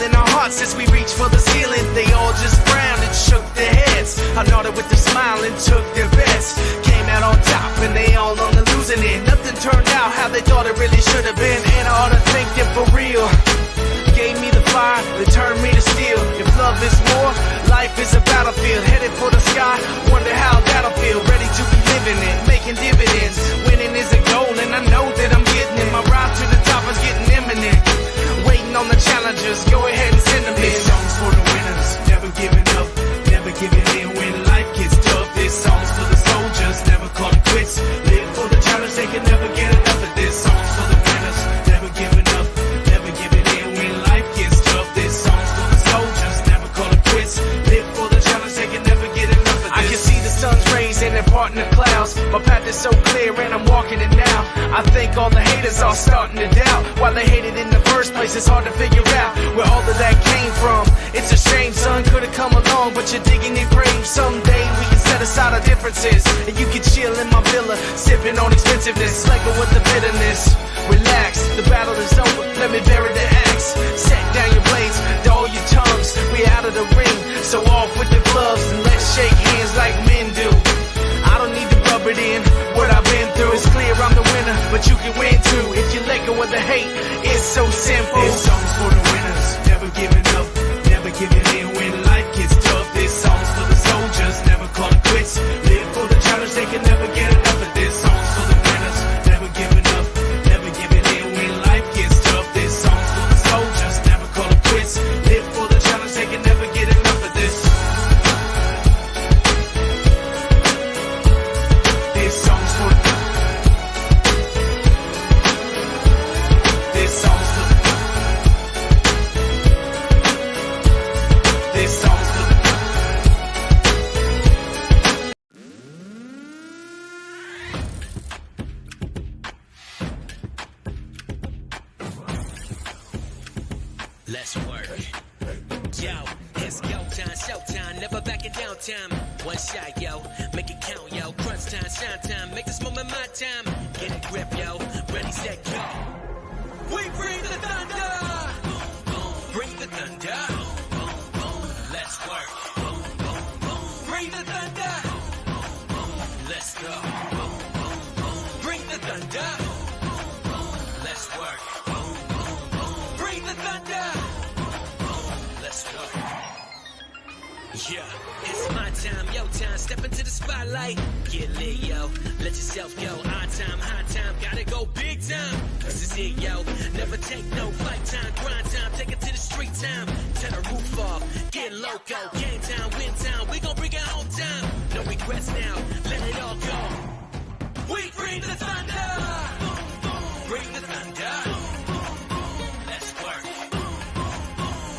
in our hearts as we reach for the ceiling. They all just frowned and shook their heads. I nodded with a smile and took their bets. Came out on top and they all on the losing end. Nothing turned out how they thought it really should have been. And I ought to thank them for real. Gave me the fire, they turned me to steel. If love is war, life is a battlefield. Headed for the sky, wonder how that'll feel. Ready to be living it, making dividends. Winning is a goal and I know that I'm getting it. My ride to the top is getting imminent. Waiting on the challengers, go ahead and send them in. This song's for the winners, never giving up, never giving in when life gets tough. This song's for the soldiers, never call it quits. Live for the challenge, they can never get enough of this. Song's for the winners, never giving up, never giving in when life gets tough. This song's for the soldiers, never call it quits. Live for the challenge, they can never get enough of this. I can see the sun's rays and they're parting the clouds. My path is so clear and I'm walking it now. I think all the haters are starting to doubt. Why they hated in the first place, it's hard to figure out where all of that came from. It's a shame, son, could've come along, but you're digging your grave. Someday we can set aside our differences, and you can chill in my villa, sipping on expensiveness, slacking with the bitterness. Relax, the battle is over, let me bury the axe. Set down your blades, dull your tongues, we out of the ring, so off with the gloves, and let's shake hands like men do. I don't need to rub it in, what I've been through is clear, I'm the winner, but you can win too, if you let go of the hate, it's so simple. This song's for the winners, never giving up, never giving in when life gets tough. This song's for the soldiers, never call it quits. Live for the challenge, they can never get enough of this. Song's for the winners, never giving up, never giving in when life gets tough. This song's for the soldiers, never call it quits. Live for the challenge, they can never get enough of this. This song's for this song's for this song's for Let's work. Yo, it's go time, showtime, never backing down time. One shot, yo, make it count, yo. Crunch time, shine time, make this moment my time. Get a grip, yo, ready, set, go. We bring the thunder. Bring the thunder. Let's work. Bring the thunder. Let's go. Bring the thunder. Let's work. Bring the thunder. Let's go. Yeah, it's my time, yo time. Step into the spotlight. Get lit, yo. Let yourself go. On time, high time. Gotta go big time. This is it, yo. Never take no flight time. Grind time. Take it to the street time. Turn the roof off. Get loco. Game time, win time. We gon' bring it home time. No regrets now. Let it all go. We bring the thunder. Bring the thunder. Let's work.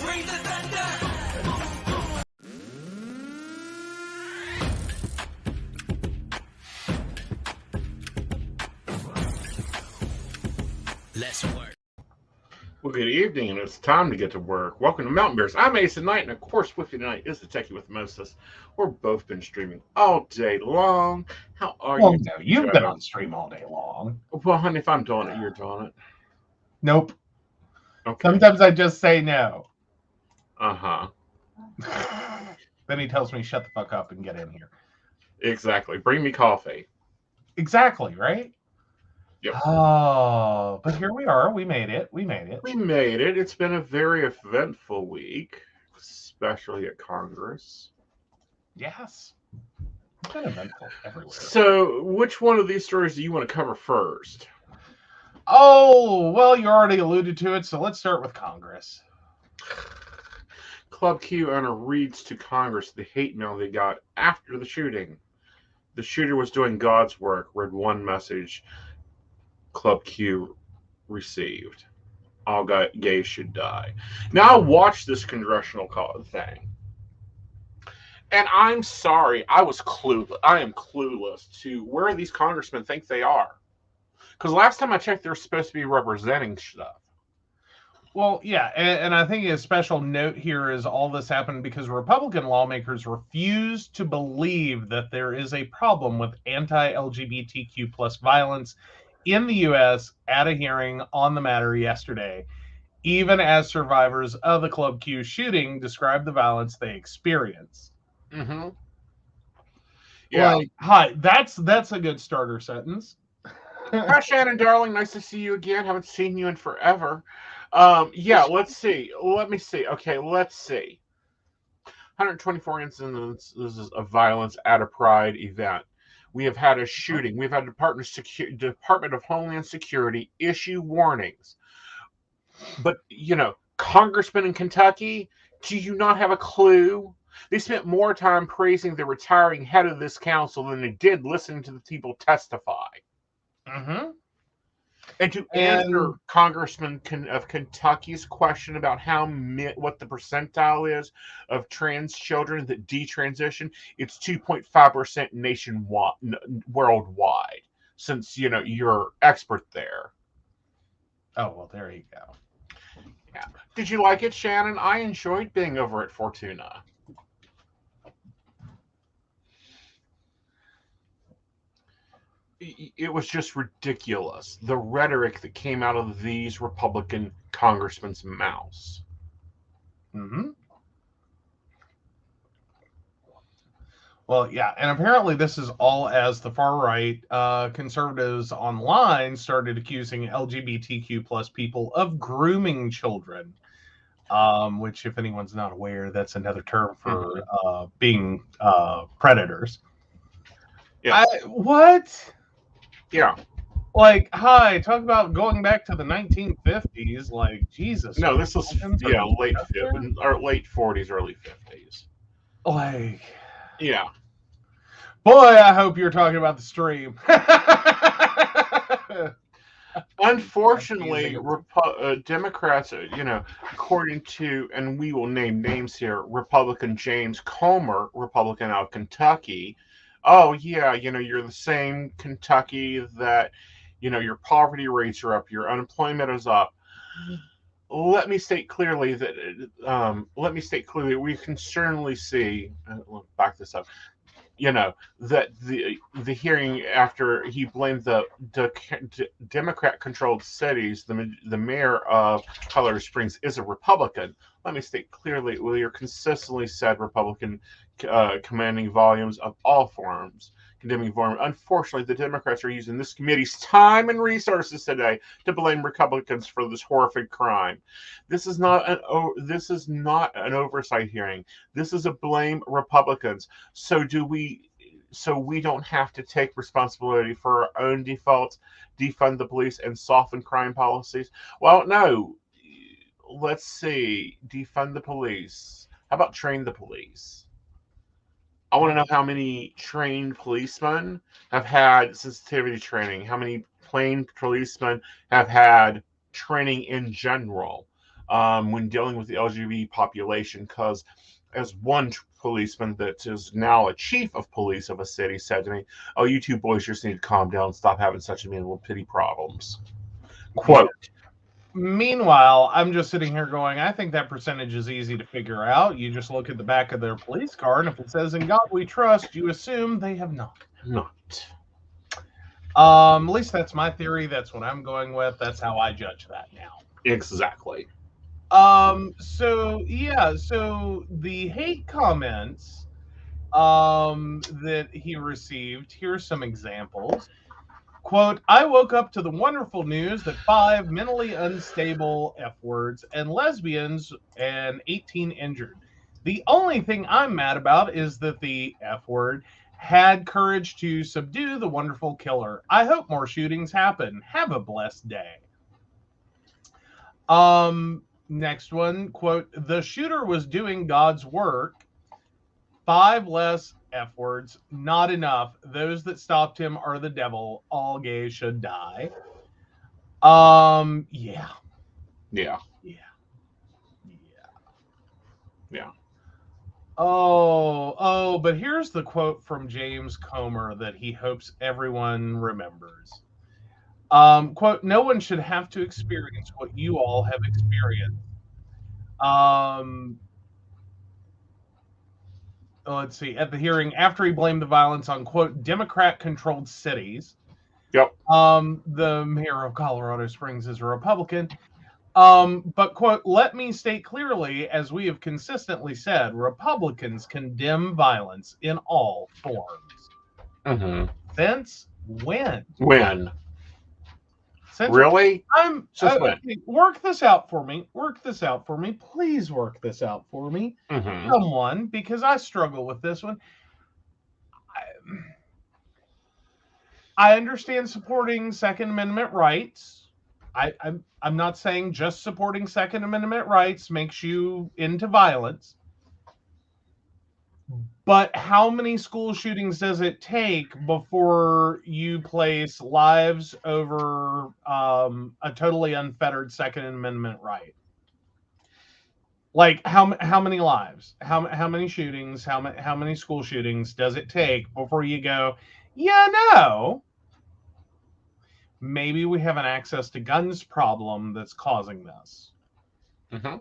Bring the thunder. Let's work. Well, good evening, and it's time to get to work. Welcome to Mountain Bears. I'm Aeson Knight, and of course, with you tonight is the Techie with Moses. We've both been streaming all day long. How are you? No, you've been on stream all day long. Well, honey, if I'm doing it, you're doing it. Nope. Okay. Sometimes I just say no. Uh-huh. Then he tells me, shut the fuck up and get in here. Exactly. Bring me coffee. Exactly, right? Yep. Oh, but here we are. We made it. We made it. We made it. It's been a very eventful week, especially at Congress. Yes. It's been eventful everywhere. So, which one of these stories do you want to cover first? Oh, well, you already alluded to it, so let's start with Congress. Club Q owner reads to Congress the hate mail they got after the shooting. The shooter was doing God's work, read one message Club Q received. All gays should die. Now, I watched this congressional thing, and I'm sorry, I was clueless. I am clueless to where these congressmen think they are. Because last time I checked, they're supposed to be representing stuff. Well, yeah, and I think a special note here is all this happened because Republican lawmakers refuse to believe that there is a problem with anti-LGBTQ plus violence in the U.S. at a hearing on the matter yesterday. even as survivors of the Club Q shooting describe the violence they experienced. Mm-hmm. Yeah. Like, hi, that's a good starter sentence. Hi, Shannon, darling. Nice to see you again. Haven't seen you in forever. Yeah, let's see. Let me see. Okay, let's see. 124 instances of violence at a Pride event. We have had a shooting. We've had Department of Homeland Security issue warnings. But, congressmen in Kentucky, do you not have a clue? They spent more time praising the retiring head of this council than they did listening to the people testify. Mm-hmm. And to answer Congressman of Kentucky's question about what the percentile is of trans children that detransition, it's 2.5% nationwide, worldwide. Since you're expert there. Oh well, there you go. Yeah. Did you like it, Shannon? I enjoyed being over at Fortuna. It was just ridiculous. The rhetoric that came out of these Republican congressmen's mouths. Mm-hmm. Well, yeah, and apparently this is all as the far right conservatives online started accusing LGBTQ plus people of grooming children, which, if anyone's not aware, that's another term for being predators. Yeah. What? Yeah. Like, hi, talk about going back to the 1950s. Like, Jesus. No, this was late 40s, early 50s. Like, yeah. Boy, I hope you're talking about the stream. Unfortunately, Democrats, according to, and we will name names here, Republican James Comer, Republican out of Kentucky. Oh, yeah, you're the same Kentucky that, your poverty rates are up, your unemployment is up. Let me state clearly that we can certainly see. Back this up. That the hearing after he blamed the Democrat-controlled cities, the mayor of Colorado Springs is a Republican. Let me state clearly, you're consistently said Republican commanding volumes of all forms, condemning volume. Unfortunately, the Democrats are using this committee's time and resources today to blame Republicans for this horrific crime. This is not an oversight hearing. This is a blame Republicans. So we don't have to take responsibility for our own defaults, defund the police, and soften crime policies? Well, no. Let's see. Defund the police. How about train the police? I want to know how many trained policemen have had sensitivity training, how many plain policemen have had training in general when dealing with the LGBT population, because as one policeman that is now a chief of police of a city said to me, "Oh, you two boys just need to calm down and stop having such a little pity problems." Quote. Meanwhile, I'm just sitting here going, I think that percentage is easy to figure out. You just look at the back of their police car, and if it says "In God We Trust," you assume they have not. At least that's my theory. That's what I'm going with. That's how I judge that now. Exactly. So the hate comments that he received, here's some examples. Quote, I woke up to the wonderful news that 5 mentally unstable F words and lesbians and 18 injured. The only thing I'm mad about is that the F word had courage to subdue the wonderful killer. I hope more shootings happen. Have a blessed day. Next one, quote, the shooter was doing God's work. 5 less F words, not enough. Those that stopped him are the devil. All gays should die. Yeah. Oh, but here's the quote from James Comer that he hopes everyone remembers. Quote, no one should have to experience what you all have experienced. Let's see, at the hearing, after he blamed the violence on, quote, Democrat-controlled cities. Yep. The mayor of Colorado Springs is a Republican. But, quote, let me state clearly, as we have consistently said, Republicans condemn violence in all forms. Mm-hmm. Since when? When? Since Really? I'm Since when? okay, work this out for me. Work this out for me. Please work this out for me. Mm-hmm. Someone, because I struggle with this one. I understand supporting Second Amendment rights. I'm not saying just supporting Second Amendment rights makes you into violence. But how many school shootings does it take before you place lives over a totally unfettered Second Amendment right? Like how many lives? How many shootings? How many school shootings does it take before you go? Yeah, no. Maybe we have an access to guns problem that's causing this. Mm-hmm.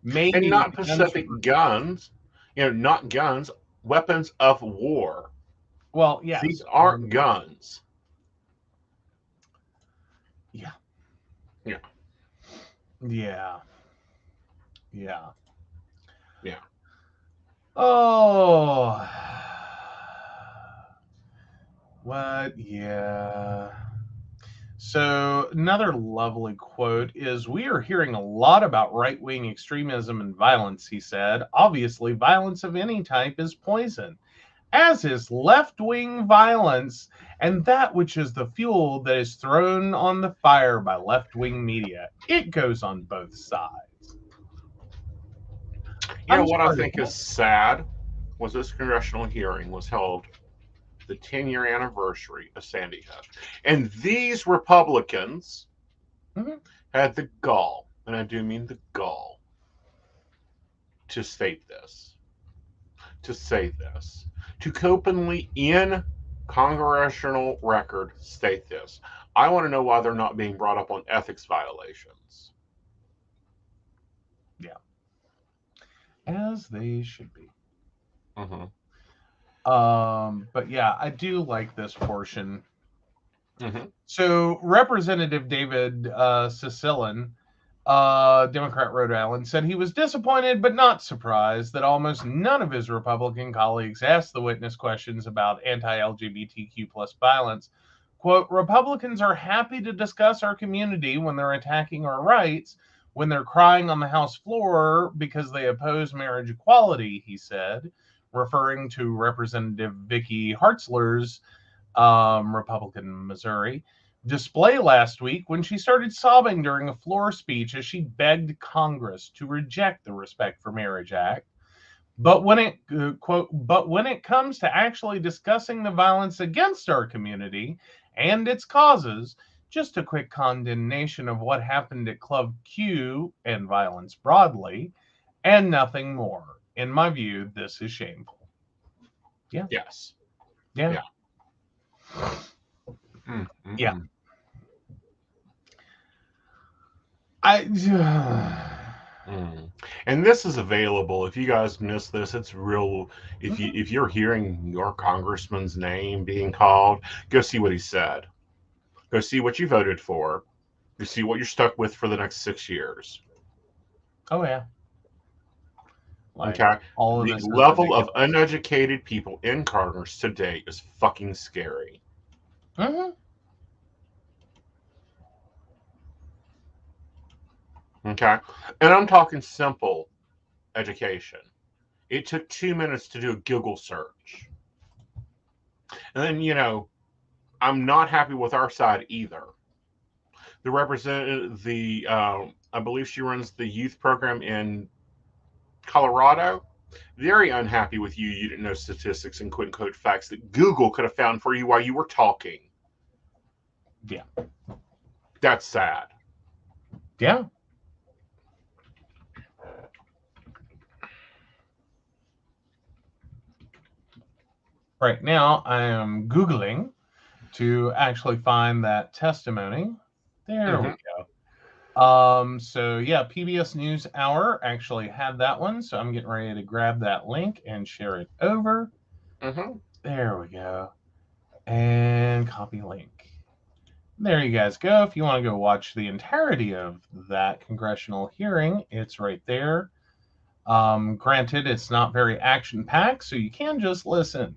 Maybe And not the specific guns, not guns, weapons of war. Well, yes. These aren't guns. Yeah. Yeah. Yeah. Yeah. Yeah. Oh. What? Yeah. So, another lovely quote is we are hearing a lot about right wing extremism and violence, he said. Obviously, violence of any type is poison, as is left wing violence, and that which is the fuel that is thrown on the fire by left wing media. It goes on both sides. You know what I think is sad was this congressional hearing was held the 10-year anniversary of Sandy Hook. And these Republicans had the gall, and I do mean the gall, to state this, to say this, to openly in congressional record state this. I want to know why they're not being brought up on ethics violations. Yeah. As they should be. Mm-hmm. But yeah, I do like this portion. Mm-hmm. So Representative David Cicilline, Democrat Rhode Island, said he was disappointed but not surprised that almost none of his Republican colleagues asked the witness questions about anti-LGBTQ plus violence. Quote, Republicans are happy to discuss our community when they're attacking our rights, when they're crying on the House floor because they oppose marriage equality, he said, referring to Representative Vicky Hartzler's Republican Missouri display last week when she started sobbing during a floor speech as she begged Congress to reject the Respect for Marriage Act. But when it but when it comes to actually discussing the violence against our community and its causes, just a quick condemnation of what happened at Club Q and violence broadly, and nothing more. In my view, this is shameful. Yeah. Yes. Yeah. Yeah. Mm-hmm. Yeah. And this is available. If you guys missed this, it's real. If you're hearing your congressman's name being called, go see what he said. Go see what you voted for. You see what you're stuck with for the next 6 years. Oh yeah. Like, okay. All of the this level of uneducated people in Congress today is fucking scary. Mm-hmm. Okay. And I'm talking simple education. It took 2 minutes to do a Google search. And then, I'm not happy with our side either. The representative, I believe she runs the youth program in Colorado. Very unhappy with you. You didn't know statistics and couldn't quote facts that Google could have found for you while you were talking. Yeah. That's sad. Yeah. Right now, I am Googling to actually find that testimony. There we go. So yeah, PBS News Hour actually had that one. So I'm getting ready to grab that link and share it over. Mm-hmm. There we go. And copy link. there you guys go. If you want to go watch the entirety of that congressional hearing, it's right there. Granted, it's not very action-packed, so you can just listen.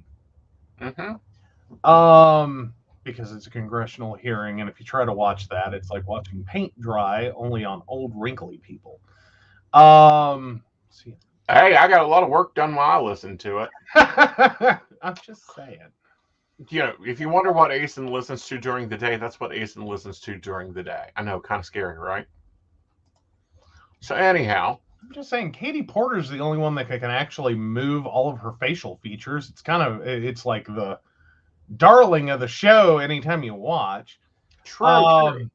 Because it's a congressional hearing, and if you try to watch that, it's like watching paint dry, only on old, wrinkly people. Hey, I got a lot of work done while I listened to it. I'm just saying. You know, if you wonder what Aeson listens to during the day, that's what Aeson listens to during the day. I know, kind of scary, right? So anyhow, I'm just saying, Katie Porter's the only one that can actually move all of her facial features. It's like the darling of the show anytime you watch. True.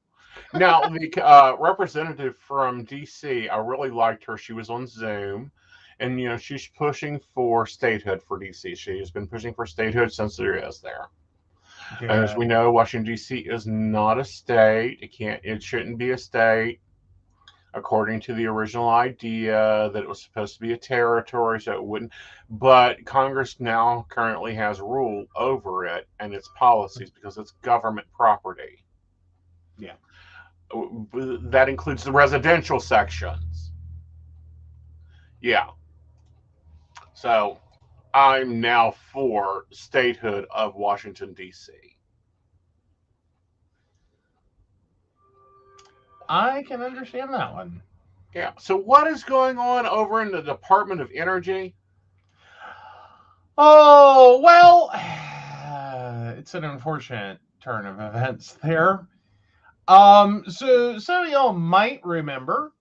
Now, the representative from DC, I really liked her. She was on Zoom, and you know she's pushing for statehood for DC. She has been pushing for statehood since there is there. Yeah. As we know, Washington DC is not a state. It shouldn't be a state, according to the original idea that it was supposed to be a territory, so it wouldn't. But Congress now currently has rule over it and its policies because it's government property. Yeah. That includes the residential sections. Yeah. So I'm now for statehood of Washington, D.C. I can understand that one. Yeah. So what is going on over in the Department of Energy? Oh, well, it's an unfortunate turn of events there. So some of y'all might remember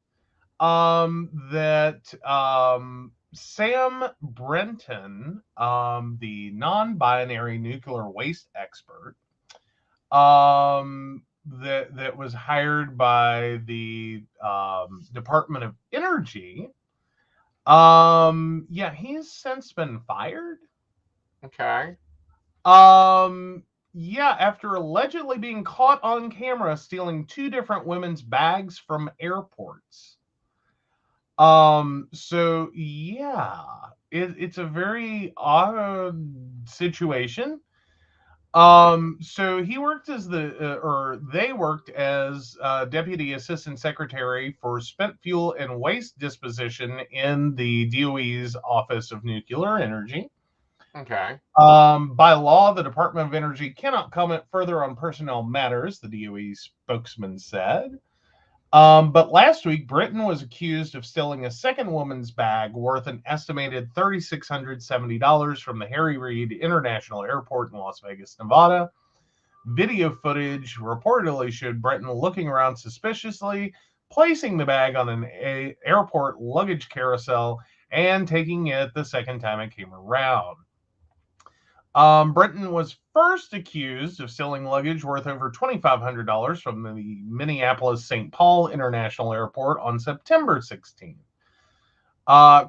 that Sam Brenton, the non-binary nuclear waste expert, that was hired by the Department of Energy. Yeah, he's since been fired. Okay. Yeah, after allegedly being caught on camera stealing 2 different women's bags from airports. So yeah, it's a very odd situation. So he worked as they worked as Deputy Assistant Secretary for Spent Fuel and Waste Disposition in the DOE's Office of Nuclear Energy. Okay. By law, the Department of Energy cannot comment further on personnel matters, the DOE spokesman said. But last week, Britain was accused of stealing a second woman's bag worth an estimated $3,670 from the Harry Reid International Airport in Las Vegas, Nevada. Video footage reportedly showed Britain looking around suspiciously, placing the bag on an airport luggage carousel, and taking it the second time it came around. Britain was first accused of stealing luggage worth over $2,500 from the Minneapolis-St. Paul International Airport on September 16th.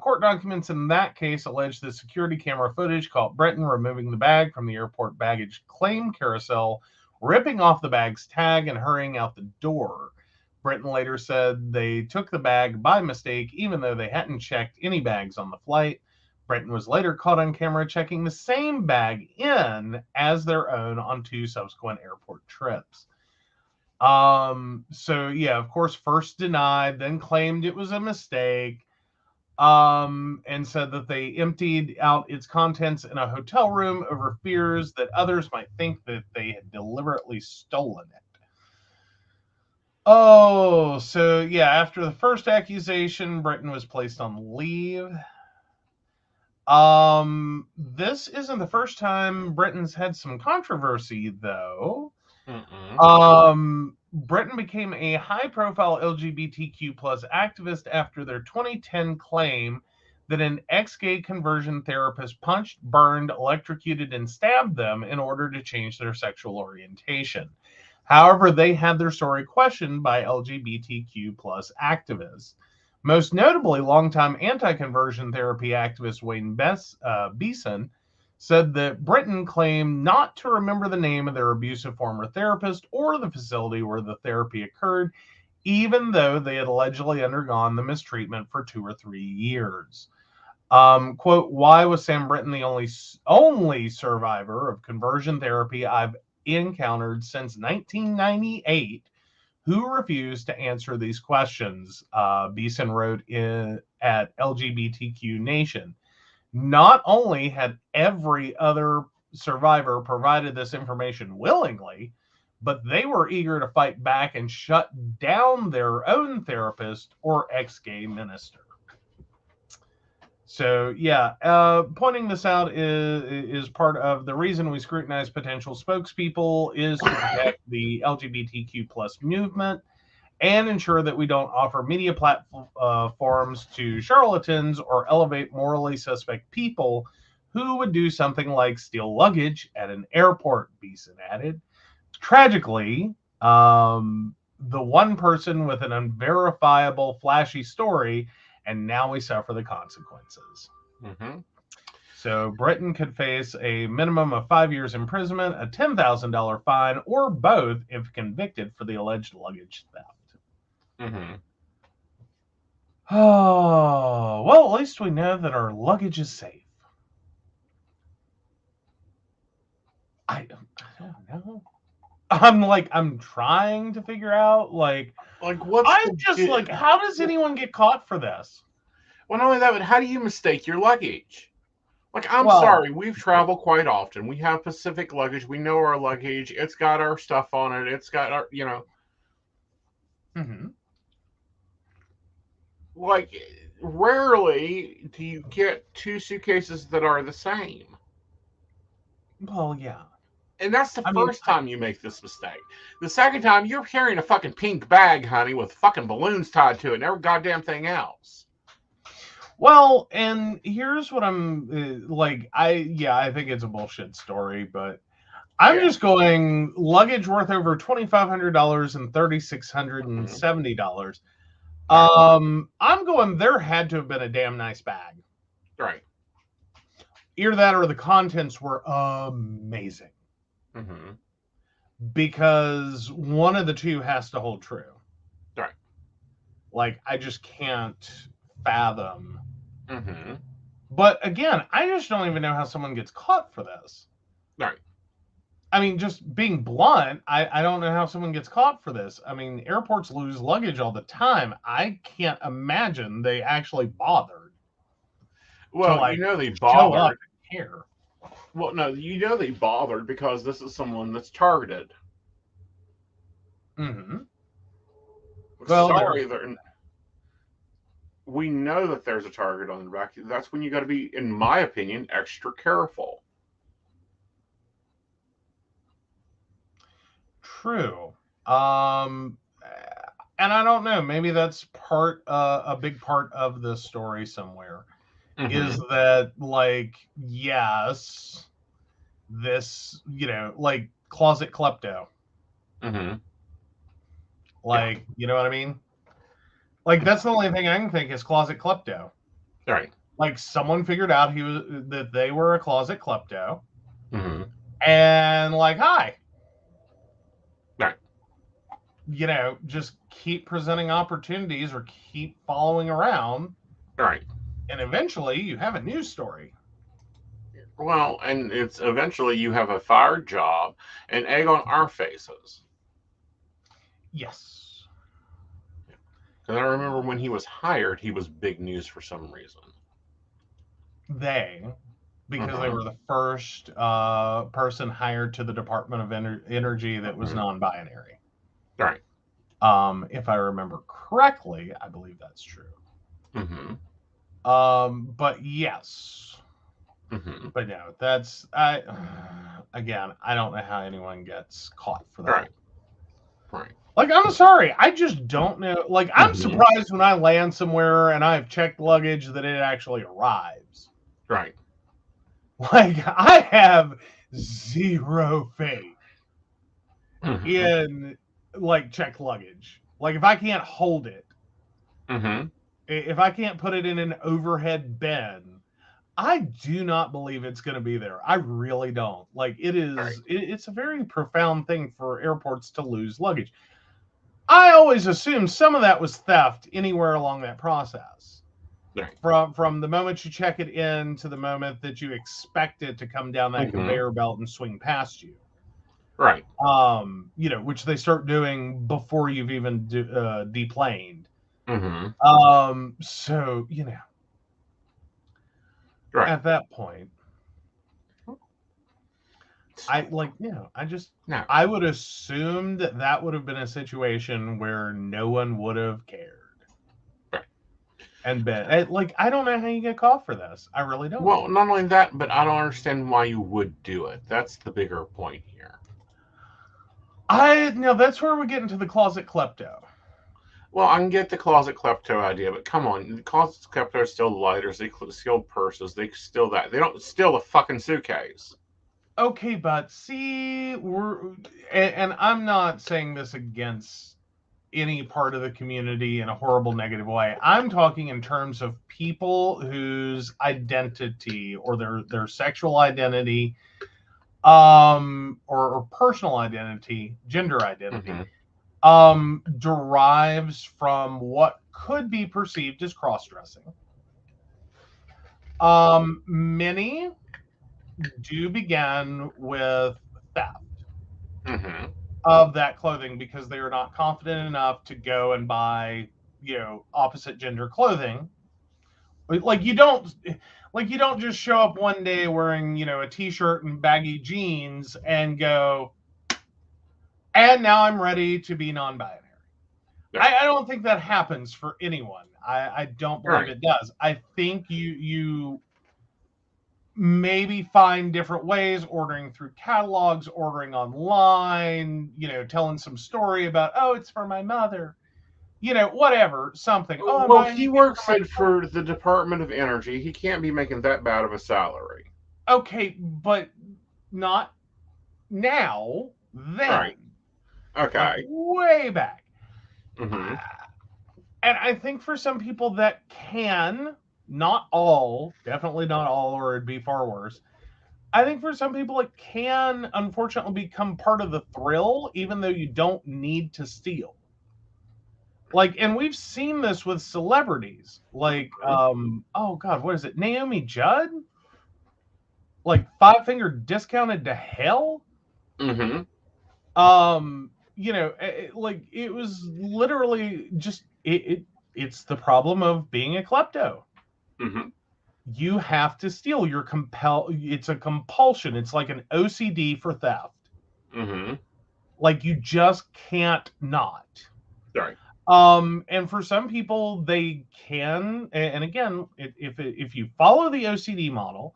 Court documents in that case allege that security camera footage caught Britain removing the bag from the airport baggage claim carousel, ripping off the bag's tag, and hurrying out the door. Britain later said they took the bag by mistake, even though they hadn't checked any bags on the flight. Britain was later caught on camera checking the same bag in as their own on 2 subsequent airport trips. So yeah, of course, first denied, then claimed it was a mistake, and said that they emptied out its contents in a hotel room over fears that others might think that they had deliberately stolen it. Oh, so yeah, after the first accusation, Britain was placed on leave. This isn't the first time Britain's had some controversy, though. Britain became a high-profile LGBTQ plus activist after their 2010 claim that an ex-gay conversion therapist punched, burned, electrocuted, and stabbed them in order to change their sexual orientation. However, they had their story questioned by LGBTQ plus activists. Most notably, longtime anti-conversion therapy activist Wayne Beeson said that Britain claimed not to remember the name of their abusive former therapist or the facility where the therapy occurred, even though they had allegedly undergone the mistreatment for 2 or 3 years. Quote, why was Sam Brinton the only survivor of conversion therapy I've encountered since 1998 who refused to answer these questions, Beeson wrote at LGBTQ Nation. Not only had every other survivor provided this information willingly, but they were eager to fight back and shut down their own therapist or ex-gay minister. So, yeah, pointing this out is part of the reason we scrutinize potential spokespeople is to protect the LGBTQ plus movement and ensure that we don't offer media platforms to charlatans or elevate morally suspect people who would do something like steal luggage at an airport, Beeson added. Tragically, the one person with an unverifiable, flashy story, and now we suffer the consequences. Mm-hmm. So Britain could face a minimum of 5 years imprisonment, a $10,000 fine, or both if convicted for the alleged luggage theft. Mm-hmm. Oh, well, at least we know that our luggage is safe. I don't know. I'm trying to figure out, what's how does anyone get caught for this? Well, not only that, but how do you mistake your luggage? I'm sorry, we've traveled quite often. We have Pacific luggage. We know our luggage. It's got our stuff on it. It's got our, Mm-hmm. Rarely do you get two suitcases that are the same. Well, yeah. And that's the first time you make this mistake. The second time, you're carrying a fucking pink bag, honey, with fucking balloons tied to it and every goddamn thing else. Well, and here's what I'm I think it's a bullshit story, but I'm just going luggage worth over $2,500 and $3,670. I'm going, there had to have been a damn nice bag. Right. Either that or the contents were amazing. Mm-hmm. Because one of the two has to hold true. Right. I just can't fathom. Mm-hmm. But again, I just don't even know how someone gets caught for this. Right. I mean, just being blunt, I don't know how someone gets caught for this. I mean, airports lose luggage all the time. I can't imagine they actually bothered. Well, they bothered. Here. Well, no, they bothered because this is someone that's targeted. Mm-hmm. Well, sorry, we know that there's a target on the back. That's when you got to be, in my opinion, extra careful. True. And I don't know. Maybe that's a big part of the story somewhere. Mm-hmm. Is that yes, this closet klepto. Mm-hmm. You know what I mean? That's the only thing I can think is closet klepto. Right. Someone figured out that they were a closet klepto. Mm-hmm. And hi. Right. Just keep presenting opportunities or keep following around. Right. And eventually you have a news story. Well, and it's eventually you have a fired job and egg on our faces. Yes. Because I remember when he was hired, he was big news for some reason. Because they were the first person hired to the Department of Energy that was non-binary. Right. If I remember correctly, I believe that's true. Mm-hmm. But yes. Mm-hmm. But no, again, I don't know how anyone gets caught for that. Right. I'm sorry, I just don't know. I'm surprised when I land somewhere and I've checked luggage that it actually arrives. Right. I have zero faith in checked luggage. If I can't hold it, if I can't put it in an overhead bin, I do not believe it's going to be there. I really don't. It is. Right. It's a very profound thing for airports to lose luggage. I always assumed some of that was theft anywhere along that process. Right. From the moment you check it in to the moment that you expect it to come down that conveyor belt and swing past you. Right. Which they start doing before you've even deplaned. Mm-hmm. So, Right. at that point, I No. would assume that would have been a situation where no one would have cared. Right. And been I don't know how you get caught for this. I really don't. Well, not only that, but I don't understand why you would do it. That's the bigger point here. That's where we get into the closet klepto. Well, I can get the closet klepto idea, but come on, the closet klepto still lighters. They steal purses. They steal that. They don't steal a fucking suitcase. Okay, but see, and I'm not saying this against any part of the community in a horrible negative way. I'm talking in terms of people whose identity or their sexual identity, or personal identity, gender identity, derives from what could be perceived as cross-dressing. Many do begin with theft of that clothing because they are not confident enough to go and buy, opposite gender clothing. Like you don't just show up one day wearing, a t-shirt and baggy jeans and go, and now I'm ready to be non-binary. Yeah. I don't think that happens for anyone. I don't believe it does. I think you maybe find different ways, ordering through catalogs, ordering online, telling some story about, oh, it's for my mother, whatever, something. Oh, well, he works for the Department of Energy. He can't be making that bad of a salary. Okay, but not now, then. Right. Okay. Way back. Mm-hmm. And I think for some people that can, not all, definitely not all, or it'd be far worse. I think for some people it can, unfortunately, become part of the thrill, even though you don't need to steal. And we've seen this with celebrities, oh God, what is it? Naomi Judd? 5-finger discounted to hell? Mm-hmm. It was literally just, it's the problem of being a klepto. Mm-hmm. You have to steal. It's a compulsion. It's like an OCD for theft. Mm-hmm. You just can't not. Right. And for some people, they can. And again, if you follow the OCD model,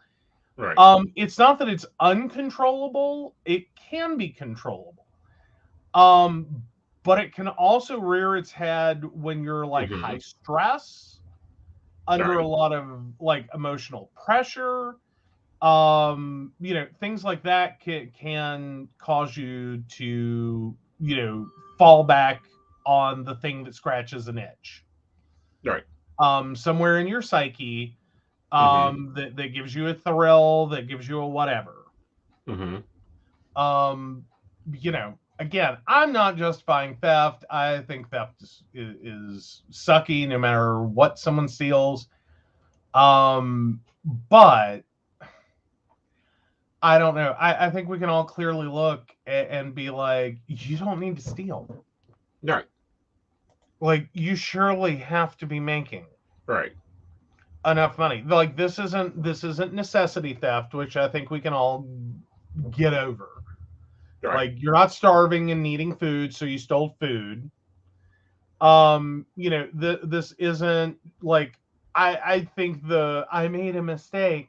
right. It's not that it's uncontrollable. It can be controllable. But it can also rear its head when you're high stress, under a lot of emotional pressure. Things like that can cause you to, fall back on the thing that scratches an itch. Right. Somewhere in your psyche, that gives you a thrill, that gives you a whatever. Again, I'm not justifying theft. I think theft is sucky no matter what someone steals. But I don't know. I think we can all clearly look and be like, you don't need to steal. Right. You surely have to be making right enough money. This isn't necessity theft, which I think we can all get over. Right. You're not starving and needing food, so you stole food. This isn't I think I made a mistake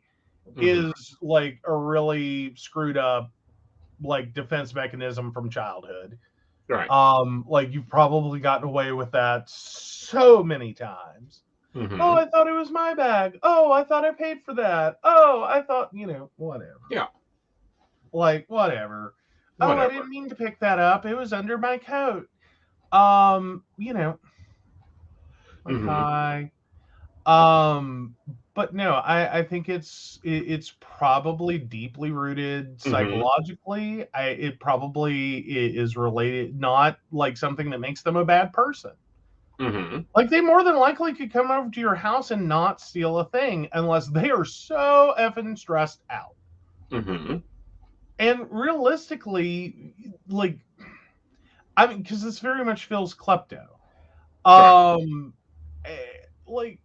is a really screwed up defense mechanism from childhood. Right. You've probably gotten away with that so many times. Oh, I thought it was my bag. Oh, I thought I paid for that. Oh, I thought, whatever. Yeah. Whatever. Oh, I didn't mean to pick that up. It was under my coat. Hi. But no, I think it's probably deeply rooted psychologically. It probably is related, not something that makes them a bad person. They more than likely could come over to your house and not steal a thing unless they are so effing stressed out. And realistically, like, I mean, because this very much feels klepto. Like,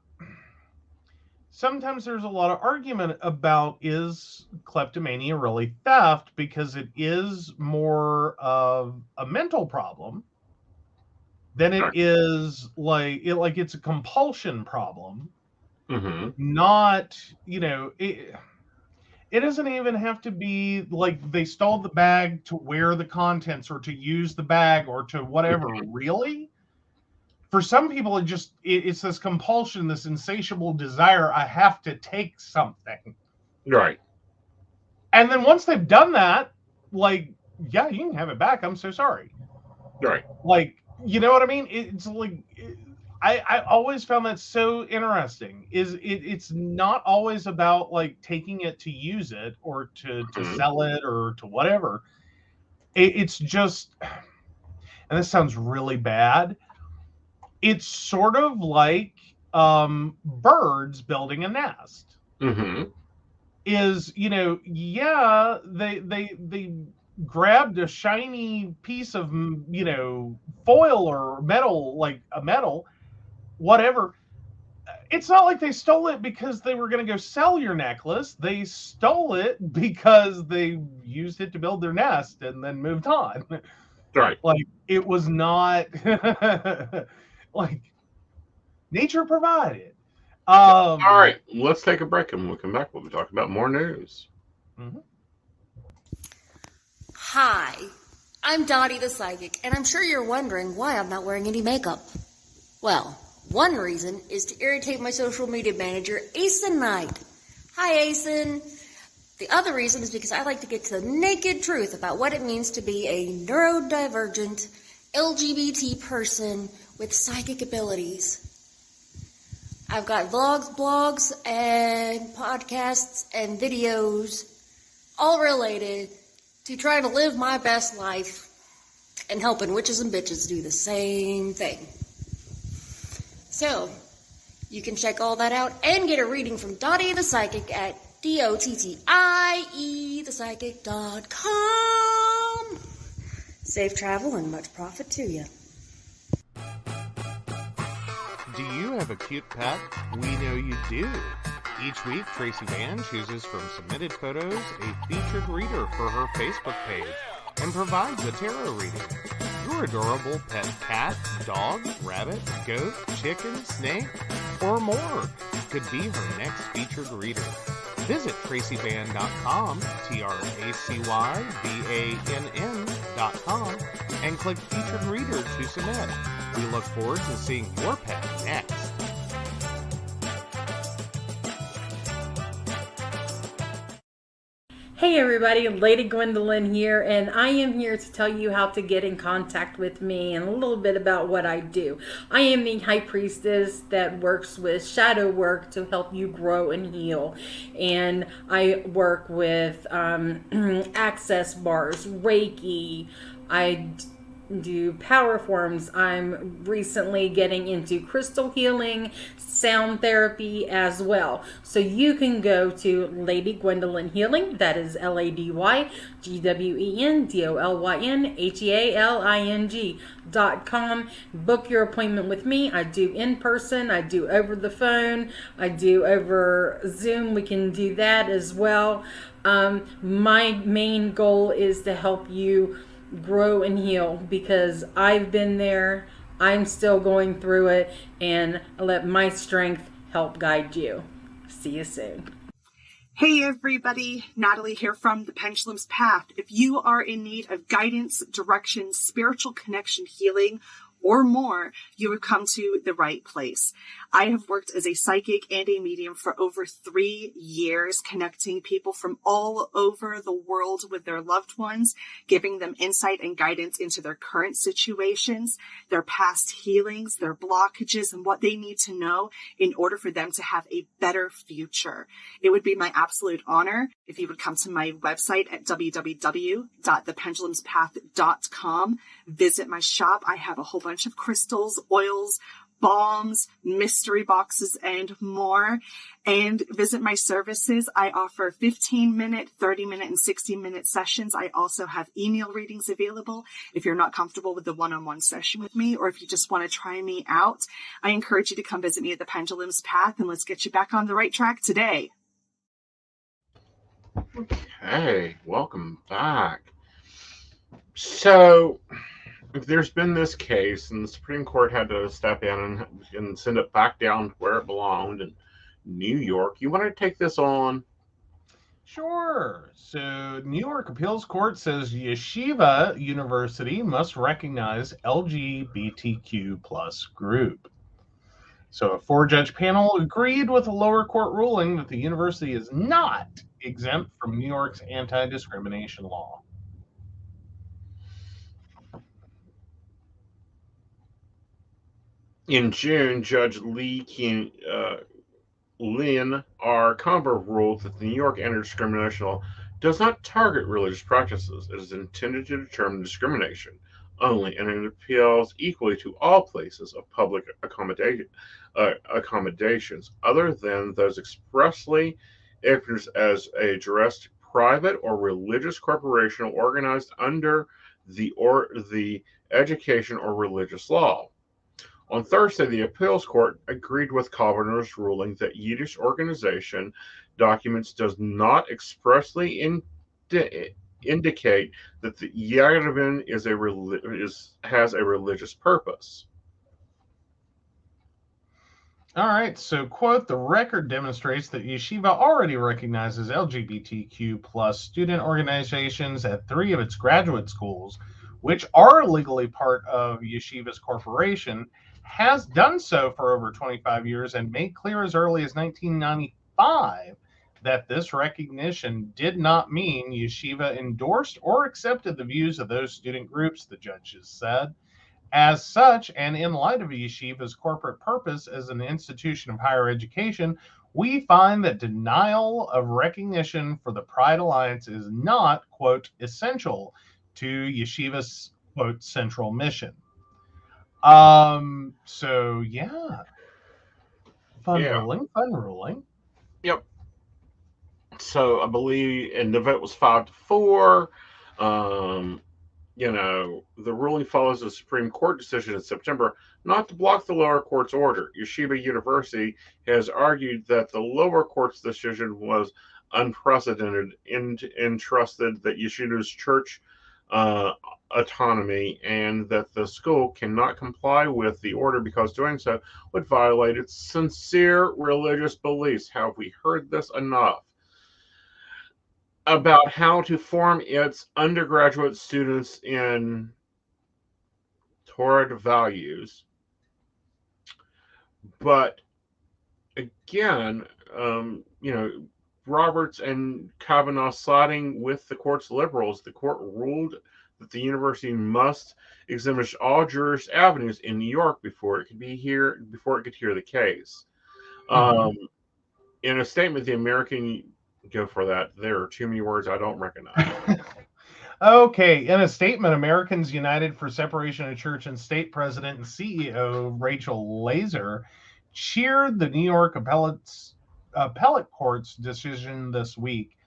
sometimes there's a lot of argument about, is kleptomania really theft, because it is more of a mental problem than it is it's a compulsion problem. Mm-hmm. Not, it doesn't even have to be like they stole the bag to wear the contents or to use the bag or to whatever. Mm-hmm. Really, for some people, it's this compulsion, this insatiable desire. I have to take something. Right. And then once they've done that, like, yeah, you can have it back. I'm so sorry. Right. Like, you know what I mean? It's like, I always found that so interesting. It's not always about like taking it to use it or to sell it or to whatever. It's just, and this sounds really bad, it's sort of like birds building a nest. Mm-hmm. Is, yeah, they grabbed a shiny piece of, foil or metal, like a metal, whatever. It's not like they stole it because they were going to go sell your necklace. They stole it because they used it to build their nest and then moved on. Right. Like, it was not like nature provided. All right, let's take a break, and when we come back, we'll be talking about more news. Mm-hmm. Hi, I'm Dottie the Psychic, and I'm sure you're wondering why I'm not wearing any makeup. Well, one reason is to irritate my social media manager, Aeson Knight. Hi, Aeson. The other reason is because I like to get to the naked truth about what it means to be a neurodivergent LGBT person with psychic abilities. I've got vlogs, blogs, and podcasts and videos, all related to trying to live my best life and helping witches and bitches do the same thing. So, you can check all that out and get a reading from Dottie the Psychic at DOTTIE.com. Safe travel and much profit to you. Do you have a cute pet? We know you do. Each week, Tracy Van chooses from submitted photos a featured reader for her Facebook page and provides a tarot reading. Your adorable pet cat, dog, rabbit, goat, chicken, snake, or more could be her next featured reader. Visit tracybann.com, TracyBann.com, and click Featured Reader to submit. We look forward to seeing your pet next. Hey everybody, Lady Gwendolyn here, and I am here to tell you how to get in contact with me and a little bit about what I do. I am the High Priestess that works with shadow work to help you grow and heal. And I work with access bars, Reiki, I do power forms. I'm recently getting into crystal healing, sound therapy as well. So you can go to Lady Gwendolyn Healing, that is LadyGwendolynHealing.com. Book your appointment with me. I do in person, I do over the phone, I do over Zoom. We can do that as well. My main goal is to help you grow and heal, because I've been there, I'm still going through it, and I let my strength help guide you. See you soon. Hey everybody, Natalie here from The Pendulum's Path. If you are in need of guidance, direction, spiritual connection, healing, or more, you have come to the right place. I have worked as a psychic and a medium for over 3 years, connecting people from all over the world with their loved ones, giving them insight and guidance into their current situations, their past healings, their blockages, and what they need to know in order for them to have a better future. It would be my absolute honor if you would come to my website at www.thependulumspath.com. Visit my shop. I have a whole bunch of crystals, oils, bombs, mystery boxes, and more. And visit my services. I offer 15-minute, 30-minute, and 60-minute sessions. I also have email readings available if you're not comfortable with the one-on-one session with me, or if you just want to try me out. I encourage you to come visit me at the Pendulum's Path, and let's get you back on the right track today. Okay, welcome back. So, there's been this case, and the Supreme Court had to step in and send it back down where it belonged in New York. You want to take this on? Sure. So, New York Appeals Court says Yeshiva University must recognize LGBTQ plus group. So, a 4-judge panel agreed with a lower court ruling that the university is not exempt from New York's anti-discrimination law. In June, Judge Lynn R. Comber ruled that the New York anti-discrimination law does not target religious practices. It is intended to determine discrimination only, and it appeals equally to all places of public accommodations other than those expressly recognized as addressed private or religious corporation organized under the education or religious law. On Thursday, the appeals court agreed with Comber's ruling that Yiddish organization documents does not expressly indicate that the Yiddish has a religious purpose. All right, so quote, the record demonstrates that Yeshiva already recognizes LGBTQ plus student organizations at 3 of its graduate schools, which are legally part of Yeshiva's corporation, has done so for over 25 years and made clear as early as 1995 that this recognition did not mean Yeshiva endorsed or accepted the views of those student groups, the judges said. As such, and in light of Yeshiva's corporate purpose as an institution of higher education, we find that denial of recognition for the Pride Alliance is not, quote, essential to Yeshiva's, quote, central mission. So yeah. Fun ruling. Yep. So I believe, and the vote was 5-4. The ruling follows a Supreme Court decision in September not to block the lower court's order. Yeshiva University has argued that the lower court's decision was unprecedented and entrusted that Yeshiva's church autonomy and that the school cannot comply with the order because doing so would violate its sincere religious beliefs. Have we heard this enough? About how to form its undergraduate students in Torah values. But again, Roberts and Kavanaugh siding with the court's liberals, the court ruled that the university must examine all Jewish avenues in New York before it could hear the case. In a statement, the American go for that. There are too many words I don't recognize. Okay, in a statement, Americans United for Separation of Church and State President and CEO Rachel Laser cheered the New York appellate court's decision this week.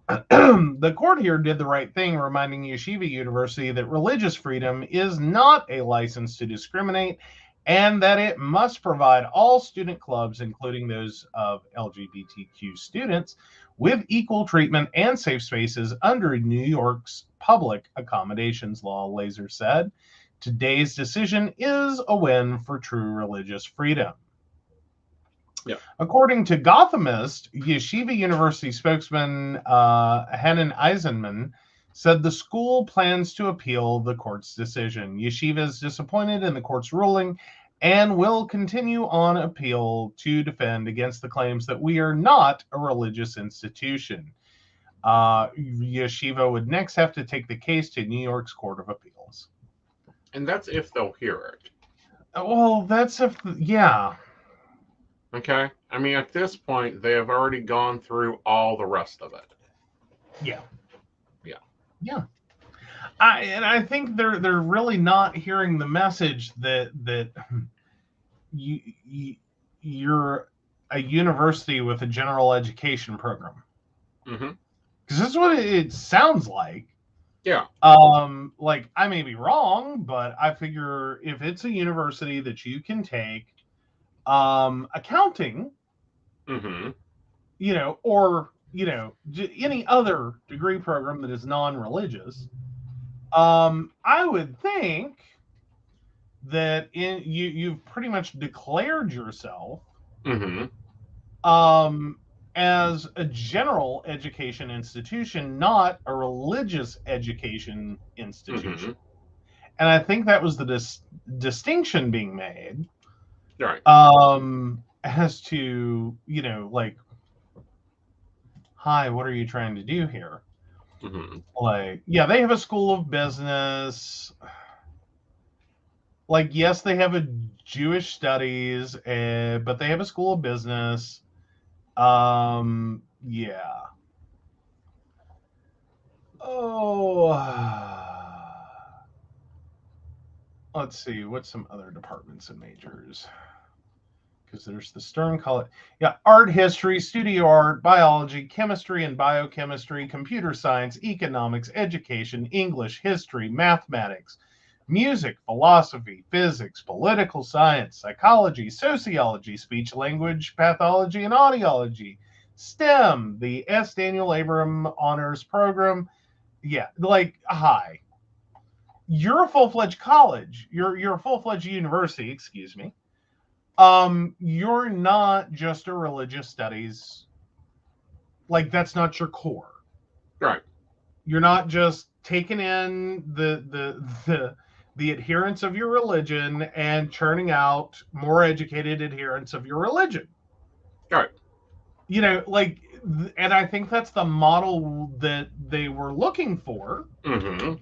The court here did the right thing, reminding Yeshiva University that religious freedom is not a license to discriminate and that it must provide all student clubs, including those of LGBTQ students, with equal treatment and safe spaces under New York's public accommodations law, Laser said. Today's decision is a win for true religious freedom. Yeah. According to Gothamist, Yeshiva University spokesman Hanan Eisenman said the school plans to appeal the court's decision. Yeshiva is disappointed in the court's ruling and will continue on appeal to defend against the claims that we are not a religious institution. Yeshiva would next have to take the case to New York's Court of Appeals. And that's if they'll hear it. Well, that's if, yeah. Okay. I mean, at this point, they have already gone through all the rest of it. Yeah. Yeah. Yeah. I think they're really not hearing the message that you're a university with a general education program. Mm-hmm. Because that's what it sounds like. Yeah. Like, I may be wrong, but I figure if it's a university that you can take accounting, Mm-hmm. Or any other degree program that is non-religious, I would think that you've pretty much declared yourself Mm-hmm. as a general education institution, not a religious education institution. Mm-hmm. And I think that was the distinction being made. Right. As to, like, hi, what are you trying to do here? Mm-hmm. Like, yeah, they have a school of business. Like, yes, they have a Jewish studies, but they have a school of business. Yeah. Oh, let's see. What's some other departments and majors? Because there's the Stern College. Yeah, art history, studio art, biology, chemistry and biochemistry, computer science, economics, education, English, history, mathematics, music, philosophy, physics, political science, psychology, sociology, speech language, pathology, and audiology, STEM, the S. Daniel Abram Honors Program. Yeah, like, hi. You're a full-fledged college. You're a full-fledged university, excuse me. You're not just a religious studies. Like, that's not your core. Right. You're not just taking in the adherents of your religion and churning out more educated adherents of your religion. Right. Like, and I think that's the model that they were looking for. Mm-hmm.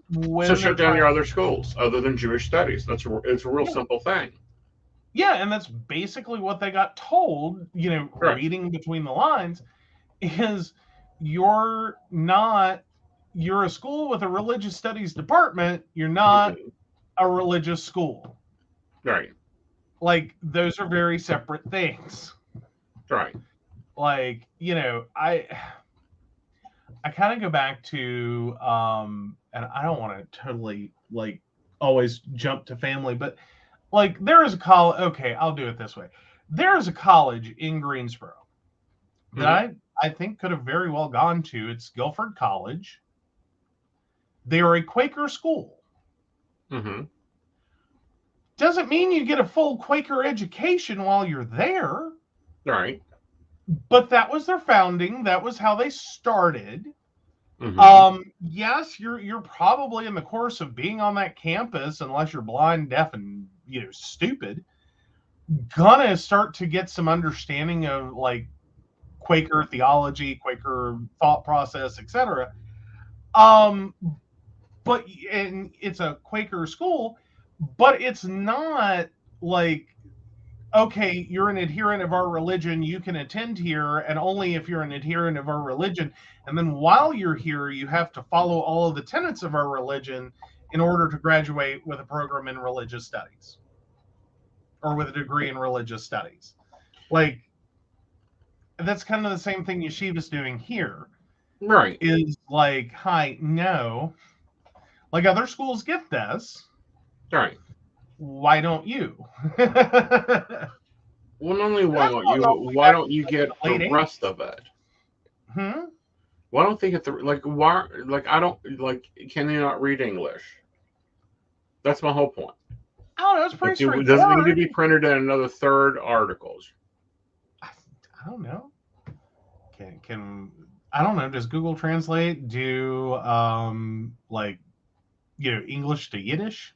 When So shut down your other schools other than Jewish studies. It's a real simple thing. Yeah, and that's basically what they got told, Right. reading between the lines, is you're a school with a religious studies department, you're not a religious school. Right. Like, those are very separate things. Right. Like, I kind of go back to, and I don't want to totally, like, always jump to family, but, like, there is a college, okay, I'll do it this way. There is a college in Greensboro that I think could have very well gone to. It's Guilford College. They are a Quaker school. Mm-hmm. Doesn't mean you get a full Quaker education while you're there. Right. But that was their founding. That was how they started. Mm-hmm. Yes, you're probably in the course of being on that campus, unless you're blind, deaf, and stupid, gonna start to get some understanding of, like, Quaker theology, Quaker thought process, etc. But and it's a Quaker school, but it's not like, okay, you're an adherent of our religion, you can attend here, and only if you're an adherent of our religion. And then while you're here, you have to follow all of the tenets of our religion in order to graduate with a program in religious studies or with a degree in religious studies. Like, that's kind of the same thing Yeshiva's doing here. Right. Is like, hi, no. Like, other schools get this. Right. Why don't you? Well, not only why don't you get the rest of it? Why don't they get I don't, can they not read English? That's my whole point. I don't know, it's pretty straightforward. Does it need to be printed in another third articles? I don't know. Can I don't know, does Google Translate do English to Yiddish?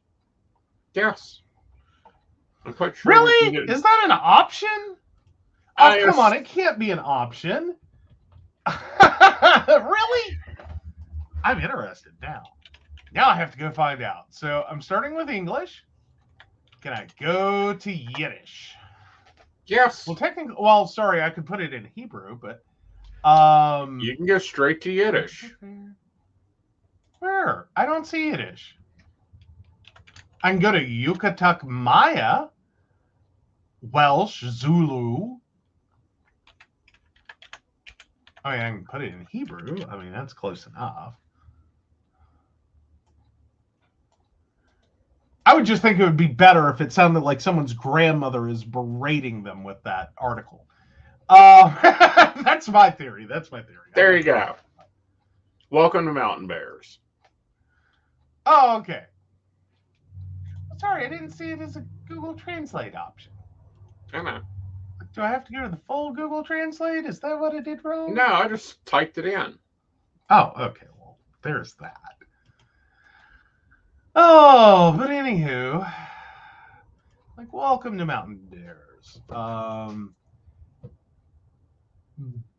Yes. I'm quite sure. Really? Is that an option? Oh, come on, it can't be an option. Really? I'm interested now. Now I have to go find out. So I'm starting with English. Can I go to Yiddish? Yes. Well, sorry, I could put it in Hebrew, but you can go straight to Yiddish. Where? I don't see Yiddish. I can go to Yucatec Maya. Welsh, Zulu. I mean, I can put it in Hebrew. I mean, that's close enough. I would just think it would be better if it sounded like someone's grandmother is berating them with that article. That's my theory. There you go. Welcome to Mountain Bears. Oh, okay. Sorry, I didn't see it as a Google Translate option. I know. Do I have to go to the full Google Translate? Is that what I did wrong? No, I just typed it in. Oh, okay. Well, there's that. Oh, but anywho, like, welcome to Mountain Bears.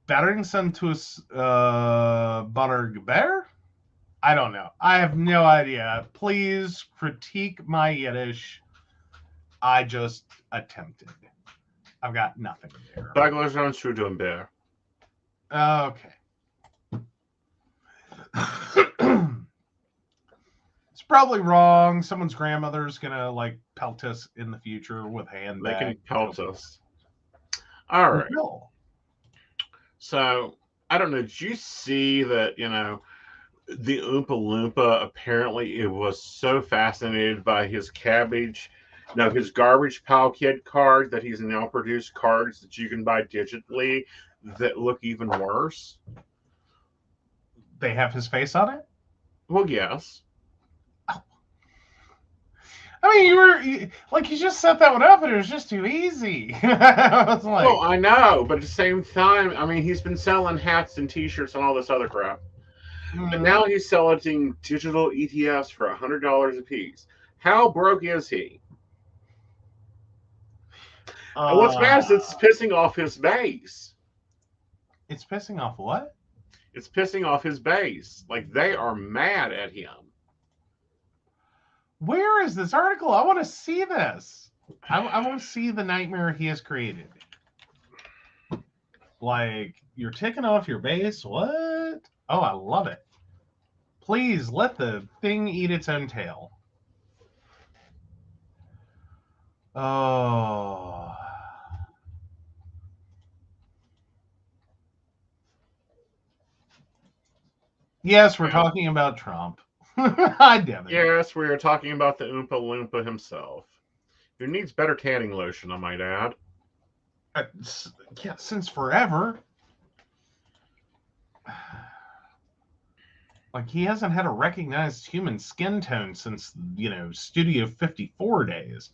Berringsentus Bannergeber? I don't know. I have no idea. Please critique my Yiddish. I just attempted. I've got nothing there. Baglajan Schudenbeer. Okay. It's probably wrong. Someone's grandmother's gonna like pelt us in the future with handbags. They can pelt us. All right. No. So I don't know. Did you see that? The Oompa Loompa apparently it was so fascinated by his his garbage pile kid card that he's now produced cards that you can buy digitally that look even worse. They have his face on it? Well, yes. I mean, you just set that one up and it was just too easy. I was like, Well, I know, but at the same time, I mean, he's been selling hats and T-shirts and all this other crap. But now he's selling digital ETFs for $100 a piece. How broke is he? And what's bad is it's pissing off his base. It's pissing off what? It's pissing off his base. Like, they are mad at him. Where is this article? I want to see this. I want to see the nightmare he has created. Like, you're ticking off your base? What? Oh, I love it. Please let the thing eat its own tail. Oh. Yes, we're talking about Trump. Hi, Devin. Yes, we are talking about the Oompa Loompa himself, who needs better tanning lotion, I might add. Yeah, since forever. Like, he hasn't had a recognized human skin tone since, Studio 54 days.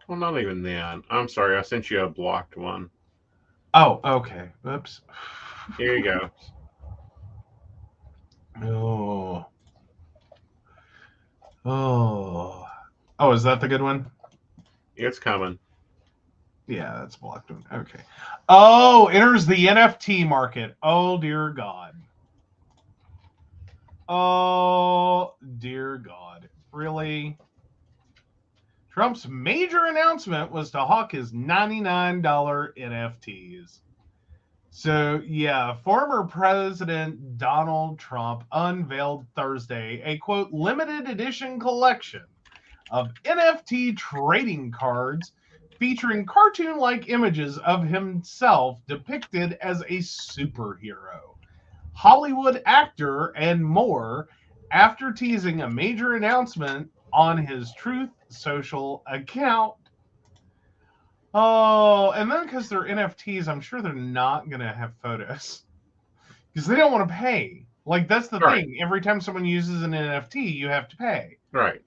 Well, not even then. I'm sorry, I sent you a blocked one. Oh, okay. Oops. Here you go. Oh, is that the good one? It's coming. Yeah, that's blocked one. Okay. Oh, enters the NFT market. Oh, dear God. Oh, dear God. Really? Trump's major announcement was to hawk his $99 NFTs. So, yeah, former President Donald Trump unveiled Thursday a, quote, limited edition collection of NFT trading cards featuring cartoon-like images of himself depicted as a superhero, Hollywood actor, and more, after teasing a major announcement on his Truth Social account. Oh, and then because they're NFTs, I'm sure they're not going to have photos because they don't want to pay. Like, that's the thing. Every time someone uses an NFT, you have to pay. Right.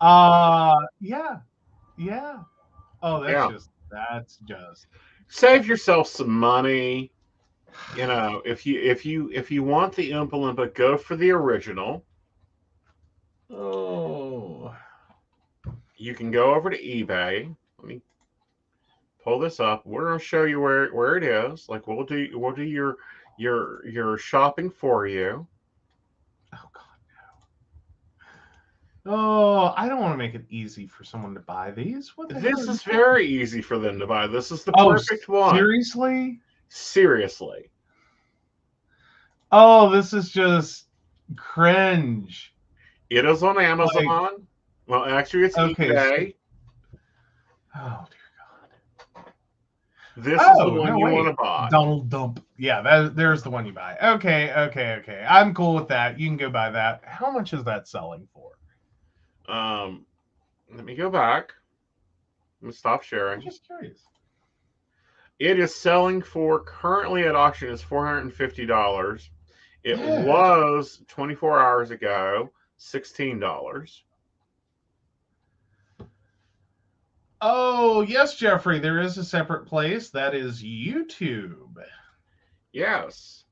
Yeah. Oh, that's just save yourself some money. If you want the Oompa Loompa, go for the original. Oh. You can go over to eBay. Let me pull this up. We're gonna show you where it is. Like, we'll do your shopping for you. Oh God, no. Oh, I don't want to make it easy for someone to buy these. This is very easy for them to buy. This is the perfect one. Seriously? Seriously. Oh, this is just cringe. It is on Amazon. Well, actually, it's eBay. Oh, dear God. This is the Oh, one no, you wait. want to buy. Donald Dump. Yeah, there's the one you buy. Okay. I'm cool with that. You can go buy that. How much is that selling for? Let me go back. Let me stop I'm sharing. just curious. It is selling for, currently at auction, is $450. It Yeah. was 24 hours ago $16. Oh, yes, Jeffrey, there is a separate place. That is YouTube. Yes.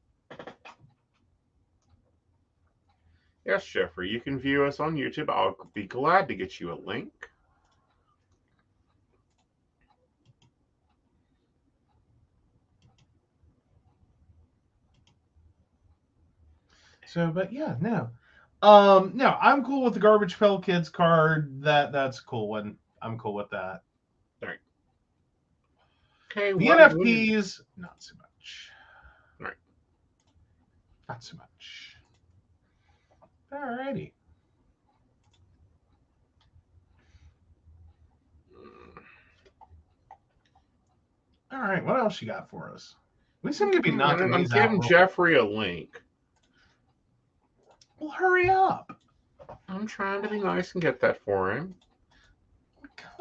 Yes, Jeffrey, you can view us on YouTube. I'll be glad to get you a link. So, but yeah, no. No, I'm cool with the Garbage Pail Kids card. That's a cool one. I'm cool with that. All right. Okay, The NFTs, not so much. All right. Not so much. Alrighty. All right, what else you got for us? We seem to be knocking I'm these out. giving Jeffrey a link. Well, hurry up. I'm trying to be nice and get that for him.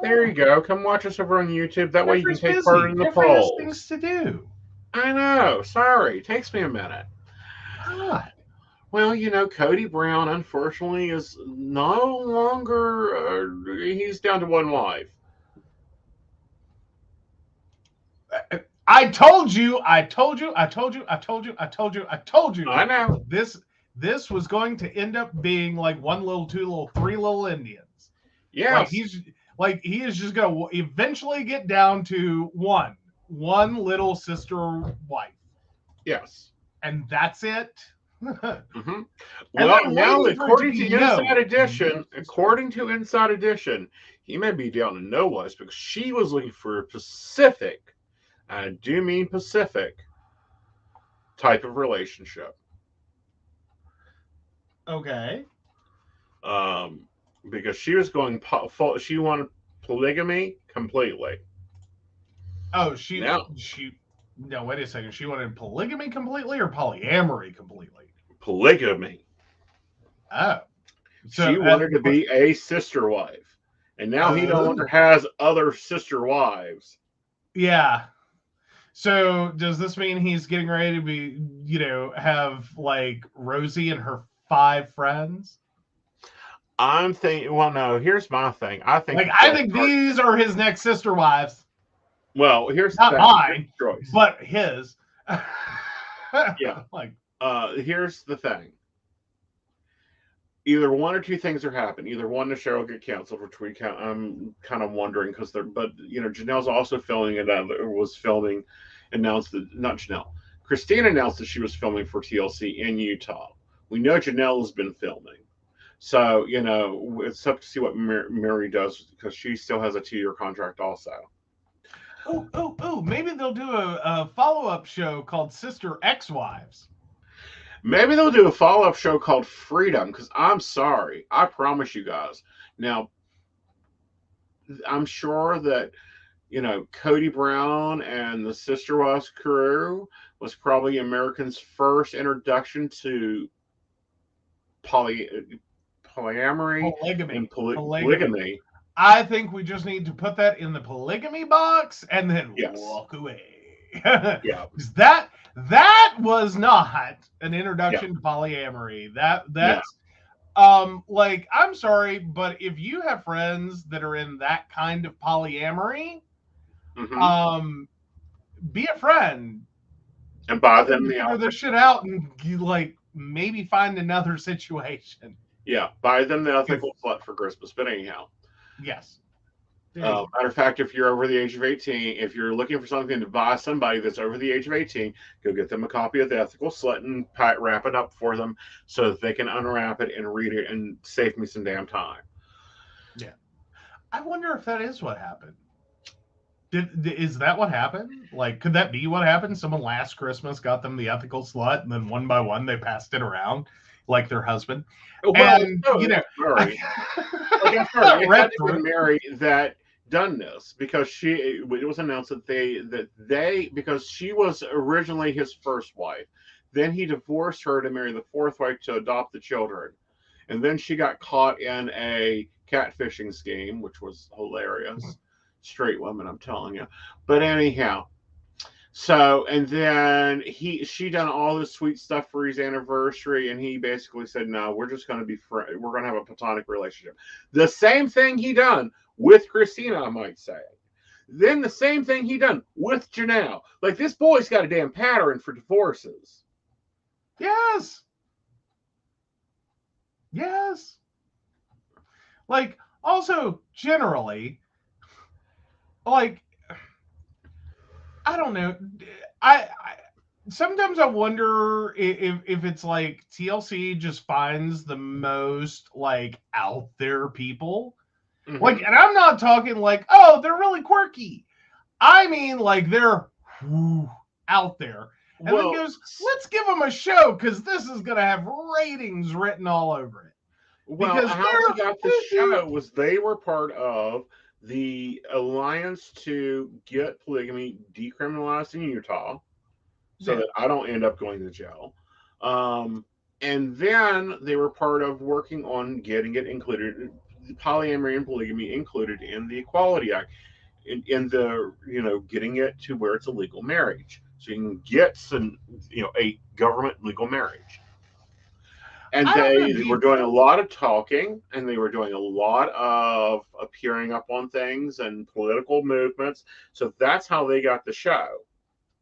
There you go. Come watch us over on YouTube. That way you can take part in the Jeffrey has polls. things to do. I know. Sorry. It takes me a minute. God. Well, Cody Brown, unfortunately, is no longer, he's down to one wife. I told you. I know. This was going to end up being like 1 little, 2 little, 3 little Indians. Yeah. He is just going to eventually get down to one little sister wife. Yes. And that's it. Mm-hmm. Well, now according to Inside Edition, he may be down to no wives because she was looking for a Pacific, I do mean Pacific, type of relationship. Okay. Because she was she wanted polygamy completely. Oh, no, wait a second. She wanted polygamy completely or polyamory completely? Polygamy. Oh. So she wanted to be a sister wife. And now he no longer has other sister wives. Yeah. So does this mean he's getting ready to be, have like Rosie and her 5 friends? I'm thinking, well, no, here's my thing. I think these are his next sister wives. Well, here's not mine, choice, but his. Yeah. Here's the thing. Either one or two things are happening. Either one, the show will get canceled, which I'm kind of wondering because Janelle's also filming it. Was filming, announced that not Janelle. Christine announced that she was filming for TLC in Utah. We know Janelle has been filming. So, it's up to see what Mary does because she still has a 2-year contract also. Oh, maybe they'll do a follow-up show called Sister Ex-Wives. Maybe they'll do a follow-up show called Freedom because I'm sorry. I promise you guys. Now, I'm sure that, Cody Brown and the Sister Wives crew was probably Americans' first introduction to polyamory and polygamy. I think we just need to put that in the polygamy box and then walk away. Yeah. That was not an introduction to polyamory. That's I'm sorry, but if you have friends that are in that kind of polyamory, be a friend and buy them figure this shit out and maybe find another situation. Yeah, buy them the ethical slut for Christmas. But anyhow, yes. Matter of fact, if you're over the age of 18, if you're looking for something to buy somebody that's over the age of 18, go get them a copy of the Ethical Slut and wrap it up for them so that they can unwrap it and read it and save me some damn time. Yeah. I wonder if that is what happened. Is that what happened? Could that be what happened? Someone last Christmas got them the Ethical Slut, and then one by one they passed it around like their husband. Well, and, Mary that done this because it was announced that they because she was originally his first wife. Then he divorced her to marry the fourth wife to adopt the children. And then she got caught in a catfishing scheme, which was hilarious. Straight women, I'm telling you. But anyhow, so and then she done all this sweet stuff for his anniversary, and he basically said, "No, we're just going to be friends. We're going to have a platonic relationship." The same thing he done with Christina, I might say. Then the same thing he done with Janelle. Like, this boy's got a damn pattern for divorces. Yes. Yes. Like, also, generally, like, I don't know. I sometimes I wonder if it's like TLC just finds the most like out there people. Mhm. Like, and I'm not talking like, oh, they're really quirky. I mean, like, they're out there. And then goes, let's give them a show because this is going to have ratings written all over it. Well, Because how they got the show was they were part of the alliance to get polygamy decriminalized in Utah, so that I don't end up going to jail. And then they were part of working on getting it included, polyamory and polygamy included in the Equality Act, in the, getting it to where it's a legal marriage, so you can get some, a government legal marriage. And they were doing a lot of talking, and they were doing a lot of appearing up on things and political movements. So that's how they got the show.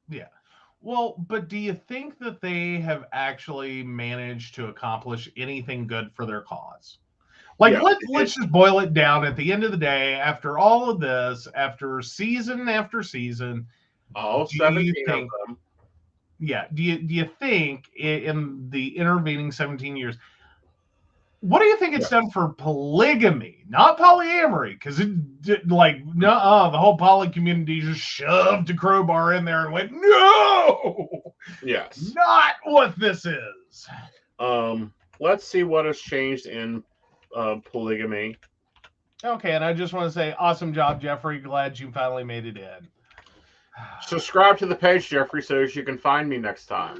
Yeah. Well, but do you think that they have actually managed to accomplish anything good for their cause? Like, Yeah, let's just boil it down. At the end of the day, after all of this, after season after season, all 17 of them. Yeah. Do you think in the intervening 17 years, what do you think it's done for polygamy, not polyamory? Because the whole poly community just shoved a crowbar in there and went, no, yes, not what this is. Let's see what has changed in polygamy. Okay, and I just want to say, awesome job, Jeffrey. Glad you finally made it in. Subscribe to the page, Jeffrey, so you can find me next time.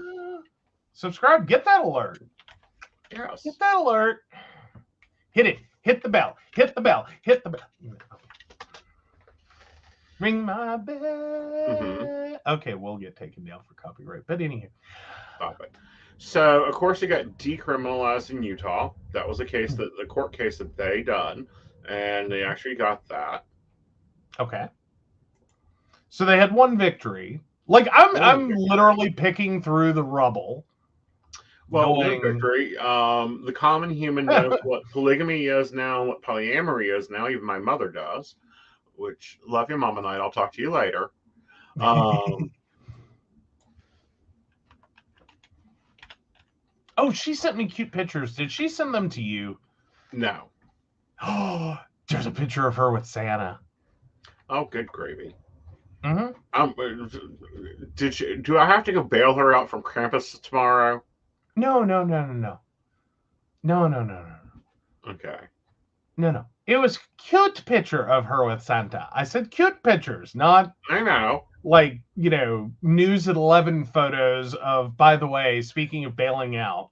Subscribe. Get that alert. Yes. Get that alert. Hit it. Hit the bell. Hit the bell. Hit the bell. Ring my bell. Mm-hmm. Okay, we'll get taken down for copyright. But anyhow. Stop it. So, of course, it got decriminalized in Utah. That was a case that the court case that they done, and they actually got that. Okay. So they had one victory. Like, I'm literally picking through the rubble. Well, one victory. The common human knows what polygamy is now and what polyamory is now. Even my mother does. Which, love you, Mama Night. I'll talk to you later. Oh, she sent me cute pictures. Did she send them to you? No. Oh, there's a picture of her with Santa. Oh, good gravy. Mm-hmm. Do I have to go bail her out from Krampus tomorrow? No. Okay. No. It was cute picture of her with Santa. I said cute pictures, not... I know. Like, News at 11 photos of, by the way, speaking of bailing out,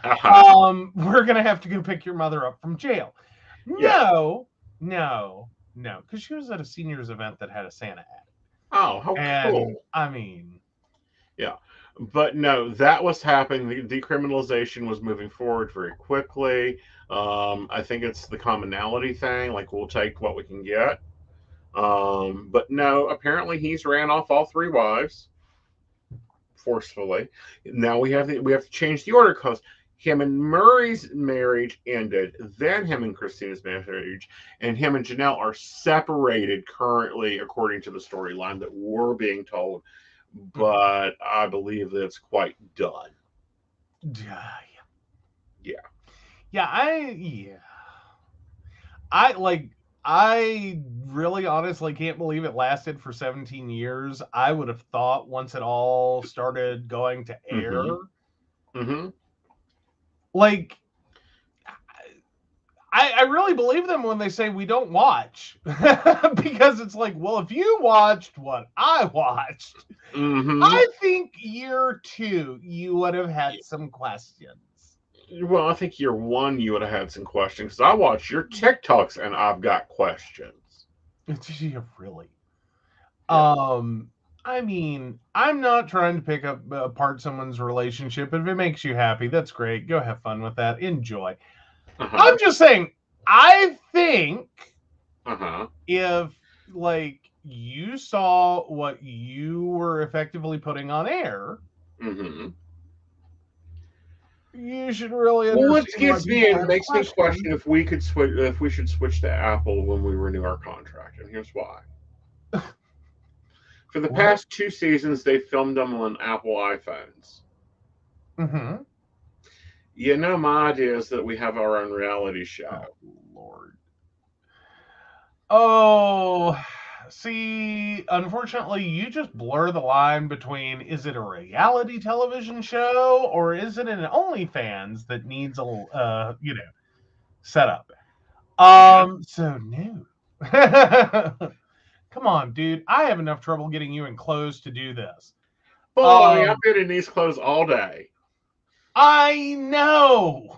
we're going to have to go pick your mother up from jail. Yeah. No, because she was at a seniors event that had a Santa at. Oh, how cool. I mean... Yeah. But no, that was happening. The decriminalization was moving forward very quickly. I think it's the commonality thing. Like, we'll take what we can get. But no, apparently he's ran off all three wives forcefully. Now we have to change the order because him and Murray's marriage ended, then him and Christina's marriage, and him and Janelle are separated currently, according to the storyline that we're being told. But I believe that it's quite done. I really honestly can't believe it lasted for 17 years. I would have thought once it all started going to air, Mm-hmm. like, I really believe them when they say we don't watch. Because it's like, well, if you watched what I watched, I think year 2 you would have had some questions. Well, I think year 1 you would have had some questions, because I watch your TikToks and I've got questions. Really? Yeah. I mean, I'm not trying to pick up apart someone's relationship. If it makes you happy, that's great. Go have fun with that. Enjoy. I'm just saying, I think if, like, you saw what you were effectively putting on air, you should really understand. Well, what gives me, it makes me question if we should switch to Apple when we renew our contract, and here's why. For the past 2 seasons, they filmed them on Apple iPhones. You know, my idea is that we have our own reality show. Oh, Lord. Oh, see, unfortunately, you just blur the line between, is it a reality television show or is it an OnlyFans that needs a, setup? So no. Come on, dude. I have enough trouble getting you in clothes to do this. Boy, I've been in these clothes all day. I know.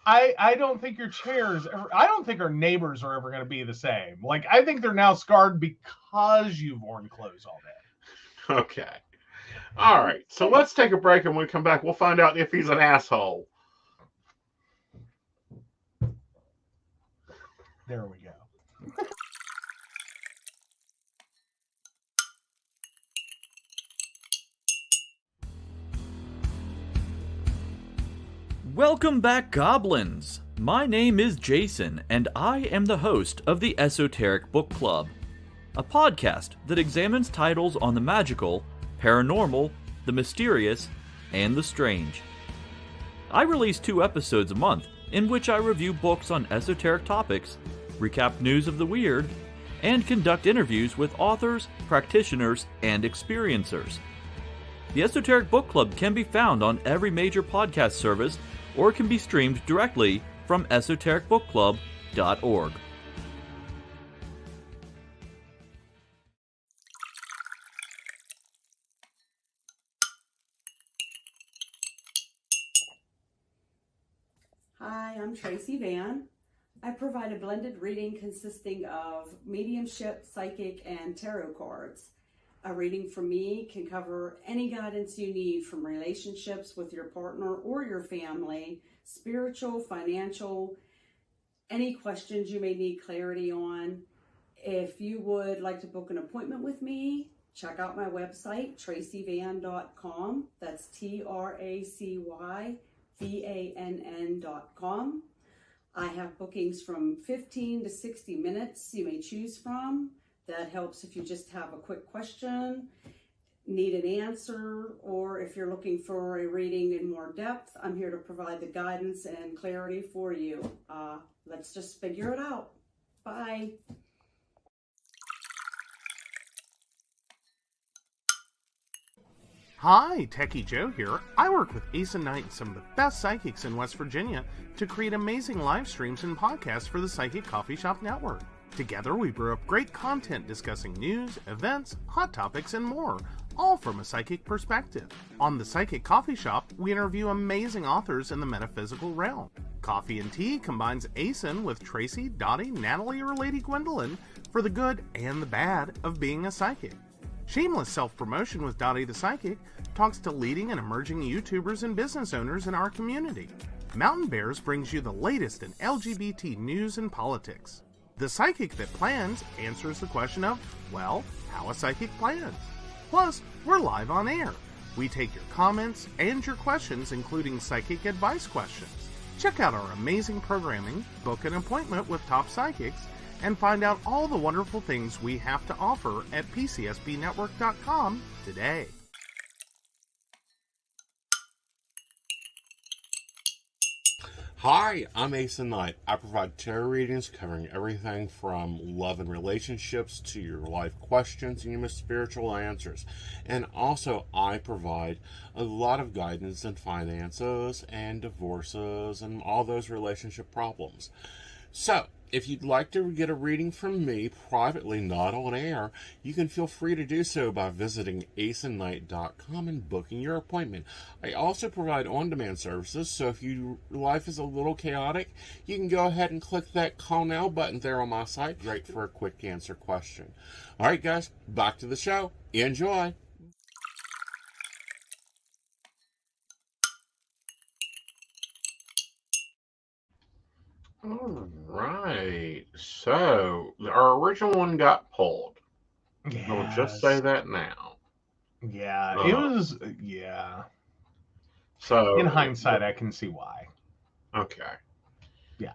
I don't think your chairs, I don't think our neighbors are ever going to be the same. Like, I think they're now scarred because you've worn clothes all day. Okay. All right. So let's take a break, and when we come back, we'll find out if he's an asshole. There we go. Welcome back, goblins! My name is Jason, and I am the host of the Esoteric Book Club, a podcast that examines titles on the magical, paranormal, the mysterious, and the strange. I release 2 episodes a month, in which I review books on esoteric topics, recap news of the weird, and conduct interviews with authors, practitioners, and experiencers. The Esoteric Book Club can be found on every major podcast service, or can be streamed directly from esotericbookclub.org. Hi, I'm Tracy Van. I provide a blended reading consisting of mediumship, psychic, and tarot cards. A reading from me can cover any guidance you need from relationships with your partner or your family, spiritual, financial, any questions you may need clarity on. If you would like to book an appointment with me, check out my website, tracyvan.com. That's TracyVann.com. I have bookings from 15 to 60 minutes you may choose from. That helps if you just have a quick question, need an answer, or if you're looking for a reading in more depth, I'm here to provide the guidance and clarity for you. Let's just figure it out. Bye. Hi, Techie Joe here. I work with Aeson and some of the best psychics in West Virginia to create amazing live streams and podcasts for the Psychic Coffee Shop Network. Together, we brew up great content discussing news, events, hot topics, and more, all from a psychic perspective. On the Psychic Coffee Shop, we interview amazing authors in the metaphysical realm. Coffee and Tea combines Aeson with Tracy, Dottie, Natalie, or Lady Gwendolyn for the good and the bad of being a psychic. Shameless Self-Promotion with Dottie the Psychic talks to leading and emerging YouTubers and business owners in our community. Mountain Bears brings you the latest in LGBT news and politics. The Psychic That Plans answers the question of, well, how a psychic plans. Plus, we're live on air. We take your comments and your questions, including psychic advice questions. Check out our amazing programming, book an appointment with top psychics, and find out all the wonderful things we have to offer at PCSBnetwork.com today. Hi, I'm Aeson Knight. I provide tarot readings covering everything from love and relationships to your life questions and your most spiritual answers. And also, I provide a lot of guidance in finances and divorces and all those relationship problems. So, if you'd like to get a reading from me privately, not on air, you can feel free to do so by visiting aesonnight.com and booking your appointment. I also provide on-demand services, so if your life is a little chaotic, you can go ahead and click that call now button there on my site. Great for a quick answer question. All right, guys, back to the show. Enjoy. All right. So our original one got pulled. I'll just say that now. Yeah, it was. Yeah. So In hindsight, I can see why. Okay. Yeah.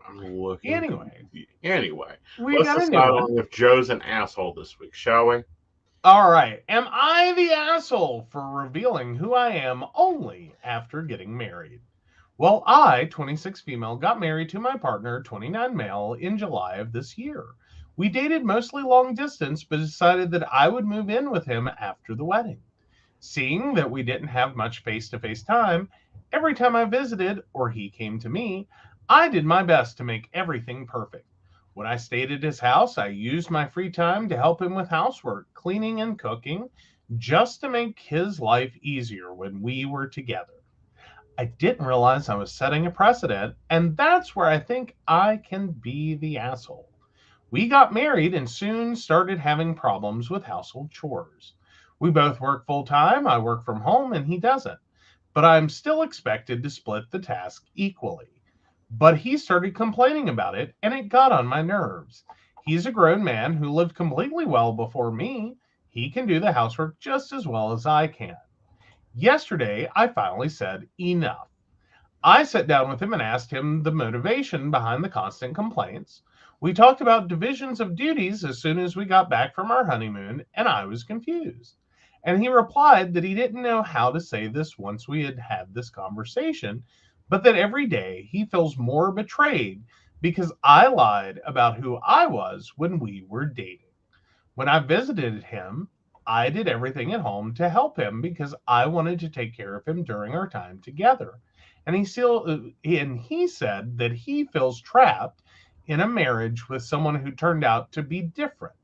I'm looking. Anyway, we let's got a decide new one. on if Joe's an asshole this week, shall we? All right. Am I the asshole for revealing who I am only after getting married? Well, I, 26 female, got married to my partner, 29 male, in July of this year. We dated mostly long distance, but decided that I would move in with him after the wedding. Seeing that we didn't have much face-to-face time, every time I visited or he came to me, I did my best to make everything perfect. When I stayed at his house, I used my free time to help him with housework, cleaning, and cooking, just to make his life easier when we were together. I didn't realize I was setting a precedent, and that's where I think I can be the asshole. We got married and soon started having problems with household chores. We both work full time. I work from home and he doesn't, but I'm still expected to split the task equally. But he started complaining about it and it got on my nerves. He's a grown man who lived completely well before me. He can do the housework just as well as I can. Yesterday, I finally said enough. I sat down with him and asked him the motivation behind the constant complaints. We talked about divisions of duties as soon as we got back from our honeymoon, and I was confused. And he replied that he didn't know how to say this once we had had this conversation, but that every day he feels more betrayed because I lied about who I was when we were dating. When I visited him, I did everything at home to help him because I wanted to take care of him during our time together. And he said that he feels trapped in a marriage with someone who turned out to be different,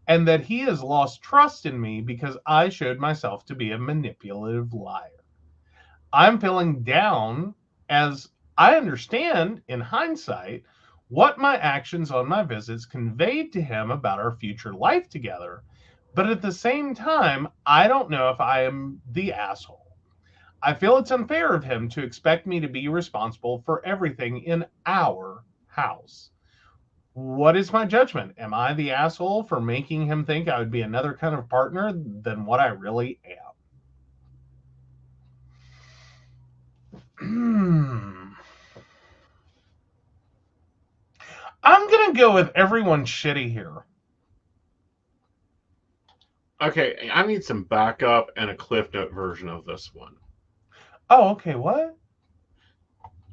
and that he has lost trust in me because I showed myself to be a manipulative liar. I'm feeling down as I understand in hindsight what my actions on my visits conveyed to him about our future life together. But at the same time, I don't know if I am the asshole. I feel it's unfair of him to expect me to be responsible for everything in our house. What is my judgment? Am I the asshole for making him think I would be another kind of partner than what I really am? I'm going to go with everyone's shitty here. Okay, I need some backup and a Cliff Note version of this one. Oh, okay, what?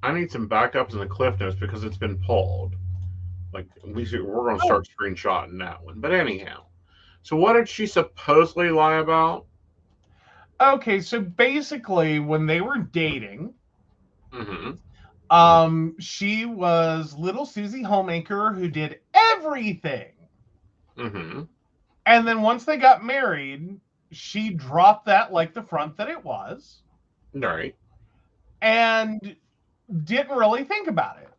I need some backups and the Cliff Notes because it's been pulled. Like, we're going to start screenshotting that one. But anyhow, so what did she supposedly lie about? Okay, so basically, when they were dating, she was little Susie Homemaker who did everything. And then once they got married, she dropped that like the front that it was. Right. And didn't really think about it.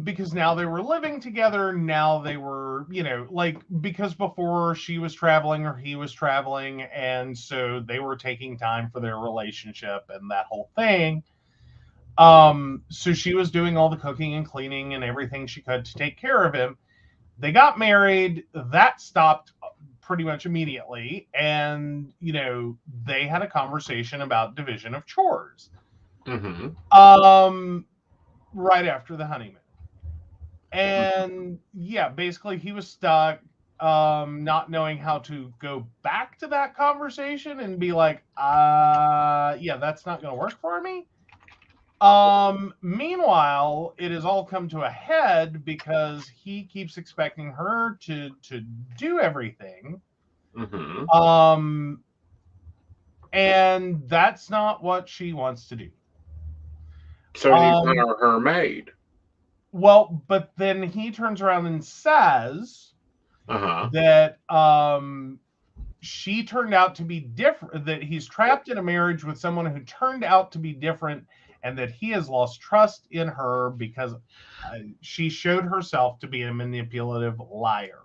Because now they were living together. Now they were, because before she was traveling or he was traveling. And so they were taking time for their relationship and that whole thing. So she was doing all the cooking and cleaning and everything she could to take care of him. They got married. That stopped pretty much immediately. And, they had a conversation about division of chores. Right after the honeymoon. And yeah, basically he was stuck, not knowing how to go back to that conversation and be like, yeah, that's not going to work for me. Meanwhile, it has all come to a head because he keeps expecting her to do everything. Mm-hmm. And that's not what she wants to do. So he needs to hire her maid. Well, but then he turns around and says that she turned out to be different, that he's trapped in a marriage with someone who turned out to be different, and that he has lost trust in her because she showed herself to be a manipulative liar.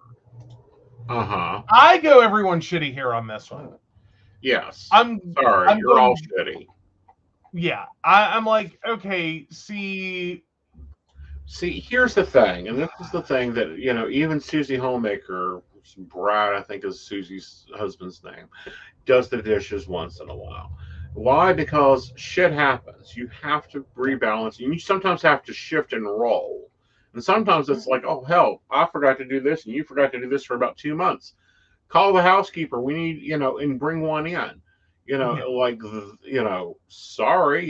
I go everyone shitty here on this one. Yes. I'm sorry. You're all shitty. Yeah. I'm like, okay, see, here's the thing, and this is the thing that, even Susie Homemaker, Brad, I think is Susie's husband's name, does the dishes once in a while. Why? Because shit happens. You have to rebalance. You sometimes have to shift and roll. And sometimes it's like, oh, hell, I forgot to do this, and you forgot to do this for about 2 months. Call the housekeeper. We need, and bring one in. Sorry,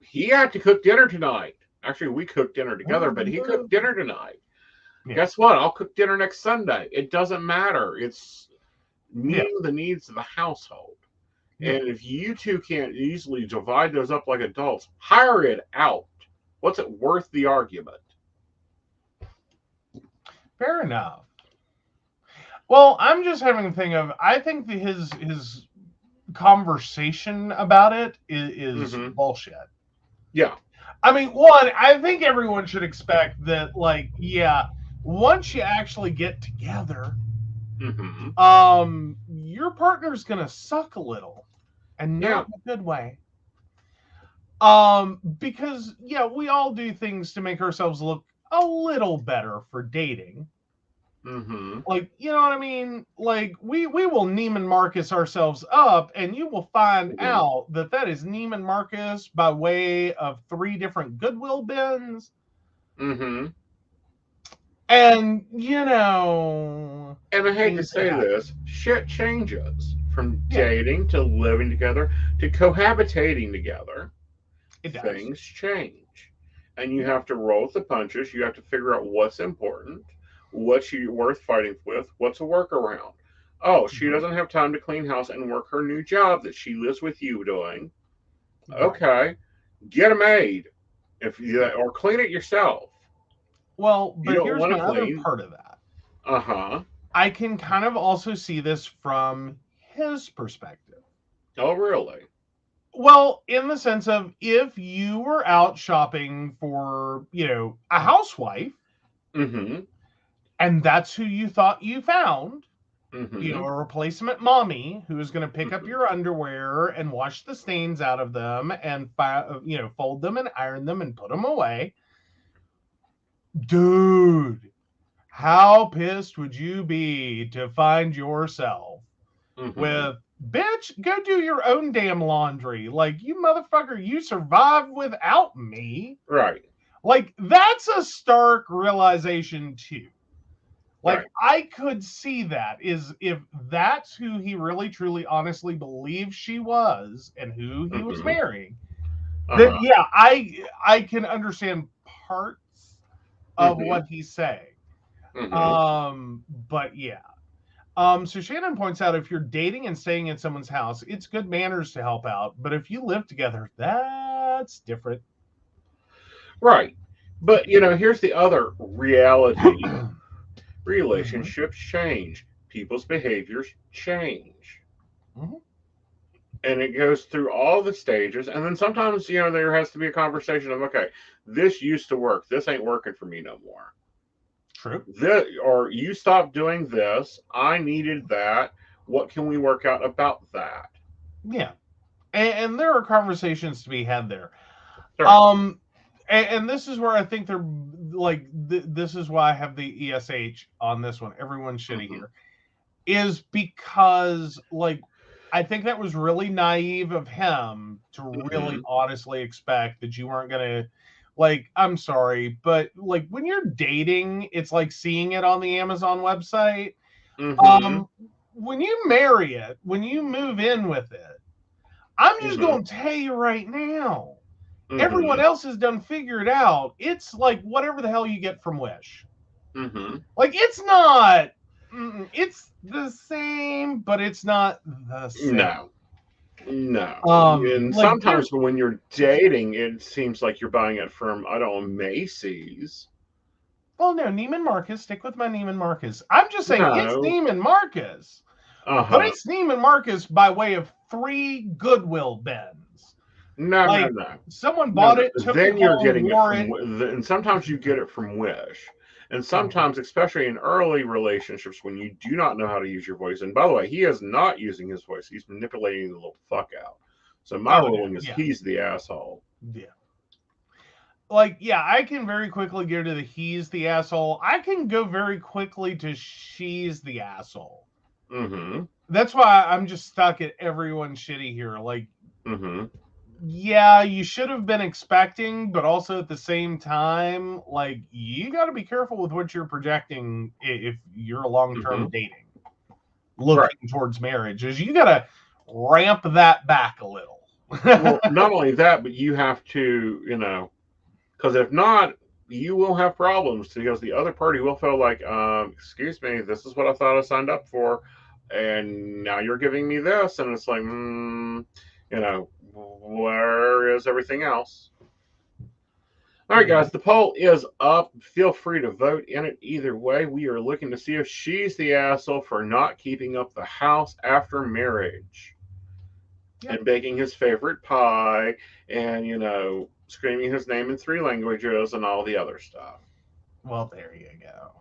he had to cook dinner tonight. Actually, we cooked dinner together, but he cooked dinner tonight. Yeah. Guess what? I'll cook dinner next Sunday. It doesn't matter. It's meeting the needs of the household. Yeah. And if you two can't easily divide those up like adults, hire it out. What's it worth the argument? Fair enough. Well, I'm just having a thing of, I think that his conversation about it is bullshit. Yeah. I mean, one, I think everyone should expect that, like, once you actually get together, your partner's gonna suck a little, and not in a good way. Because we all do things to make ourselves look a little better for dating. Like, you know what I mean? Like, we will Neiman Marcus ourselves up, and you will find out that is Neiman Marcus by way of 3 different Goodwill bins. And, and I hate to say this, shit changes from dating to living together to cohabitating together. Things change. And you have to roll with the punches. You have to figure out what's important. What's she worth fighting with? What's a workaround? Oh, she doesn't have time to clean house and work her new job that she lives with you doing. Okay, get a maid, or clean it yourself. Well, but here's my other part of that. I can kind of also see this from his perspective. Oh, really? Well, in the sense of, if you were out shopping for, a housewife. And that's who you thought you found, a replacement mommy who is going to pick up your underwear and wash the stains out of them and, fold them and iron them and put them away. Dude, how pissed would you be to find yourself with, bitch, go do your own damn laundry. Like, you motherfucker, you survived without me. Right. Like, that's a stark realization, too. Like, I could see that, is if that's who he really, truly, honestly believes she was and who he was marrying, then, I can understand parts of what he's saying. But, so Shannon points out, if you're dating and staying in someone's house, it's good manners to help out. But if you live together, that's different. Right. But, here's the other reality. Relationships change. People's behaviors change. And it goes through all the stages. And then sometimes, there has to be a conversation of, okay, this used to work. This ain't working for me no more. True. Or you stopped doing this. I needed that. What can we work out about that? Yeah. And there are conversations to be had there. Sure. And this is where I think they're like, this is why I have the ESH on this one. Everyone's shitty here. Is because, like, I think that was really naive of him to really honestly expect that you weren't going to, like, I'm sorry, but, like, when you're dating, it's like seeing it on the Amazon website. When you marry it, when you move in with it, I'm just going to tell you right now, Everyone else is done figured out. It's like whatever the hell you get from Wish. Like, it's not, it's the same, but it's not the same. No. And Like, sometimes when you're dating, it seems like you're buying it from, I don't know, Macy's. Well, no, Neiman Marcus. Stick with my Neiman Marcus. I'm just saying it's No. Neiman Marcus. But it's Neiman Marcus by way of 3 Goodwill bins. No. Someone bought it, took then it you're home, getting wore it from, and sometimes you get it from Wish. And sometimes, especially in early relationships, when you do not know how to use your voice, and by the way, he is not using his voice, he's manipulating the little fuck out. So my ruling is he's the asshole. Yeah. Like, yeah, I can very quickly go to the he's the asshole. I can go very quickly to she's the asshole. That's why I'm just stuck at everyone's shitty here. Like, yeah, you should have been expecting, but also at the same time, like, you got to be careful with what you're projecting if you're long-term dating, looking towards marriage. Is you got to ramp that back a little. Well, not only that, but you have to, because if not, you will have problems because the other party will feel like, excuse me, this is what I thought I signed up for, and now you're giving me this, and it's like, where is everything else? All right, guys, the poll is up. Feel free to vote in it either way. We are looking to see if she's the asshole for not keeping up the house after marriage and baking his favorite pie and, screaming his name in 3 languages and all the other stuff. Well, there you go.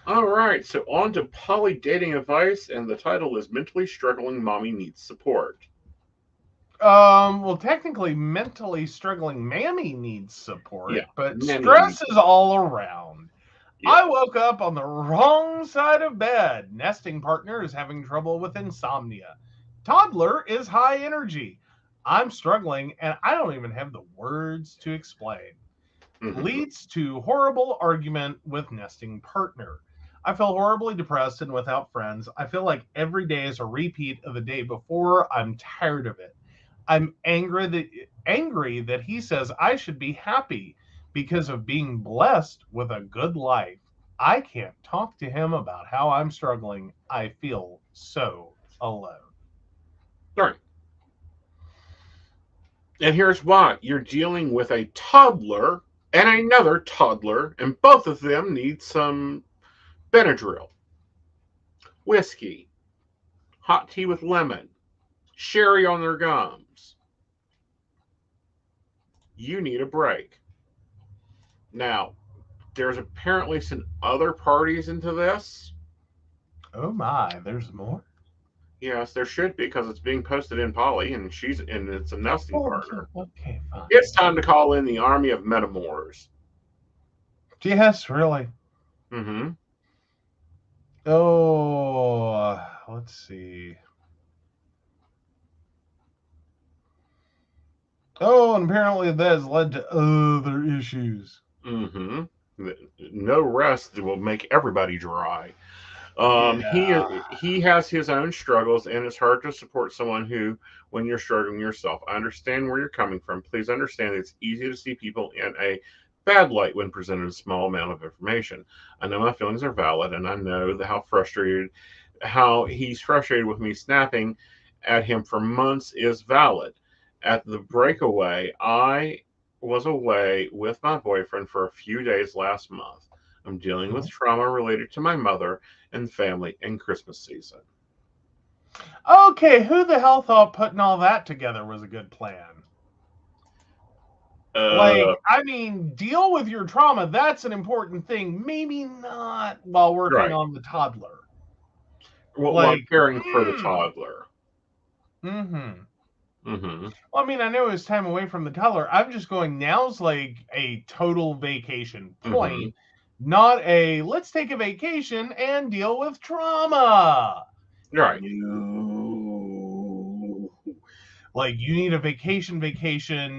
All right, so on to poly dating advice, and the title is Mentally Struggling Mommy Needs Support. Well, technically, mentally struggling mammy needs support, but stress is all around. I woke up on the wrong side of bed. Nesting partner is having trouble with insomnia. Toddler is high energy. I'm struggling, and I don't even have the words to explain. Leads to horrible argument with nesting partner. I feel horribly depressed and without friends. I feel like every day is a repeat of the day before. I'm tired of it. I'm angry that he says I should be happy because of being blessed with a good life. I can't talk to him about how I'm struggling. I feel so alone. All right. And here's why. You're dealing with a toddler and another toddler, and both of them need some Benadryl, whiskey, hot tea with lemon, sherry on their gums. You need a break. Now, there's apparently some other parties into this. Oh my, there's more? Yes, there should be, because it's being posted in Poly, and it's a nesting partner. Okay, fine. It's time to call in the army of metamors. Yes, really. Oh, let's see. Oh, and apparently that has led to other issues. No rest will make everybody dry. He has his own struggles, and it's hard to support someone who, when you're struggling yourself. I understand where you're coming from. Please understand it's easy to see people in a bad light when presented a small amount of information. I know my feelings are valid, and I know how he's frustrated with me snapping at him for months is valid. At the breakaway, I was away with my boyfriend for a few days last month. I'm dealing with trauma related to my mother and family and Christmas season. Okay, who the hell thought putting all that together was a good plan? Deal with your trauma. That's an important thing. Maybe not while working on the toddler. Well, while caring for the toddler. Well, I know it's time away from the toddler. I'm just going, now's like a total vacation point, not a let's take a vacation and deal with trauma. Right. Like, you need a vacation,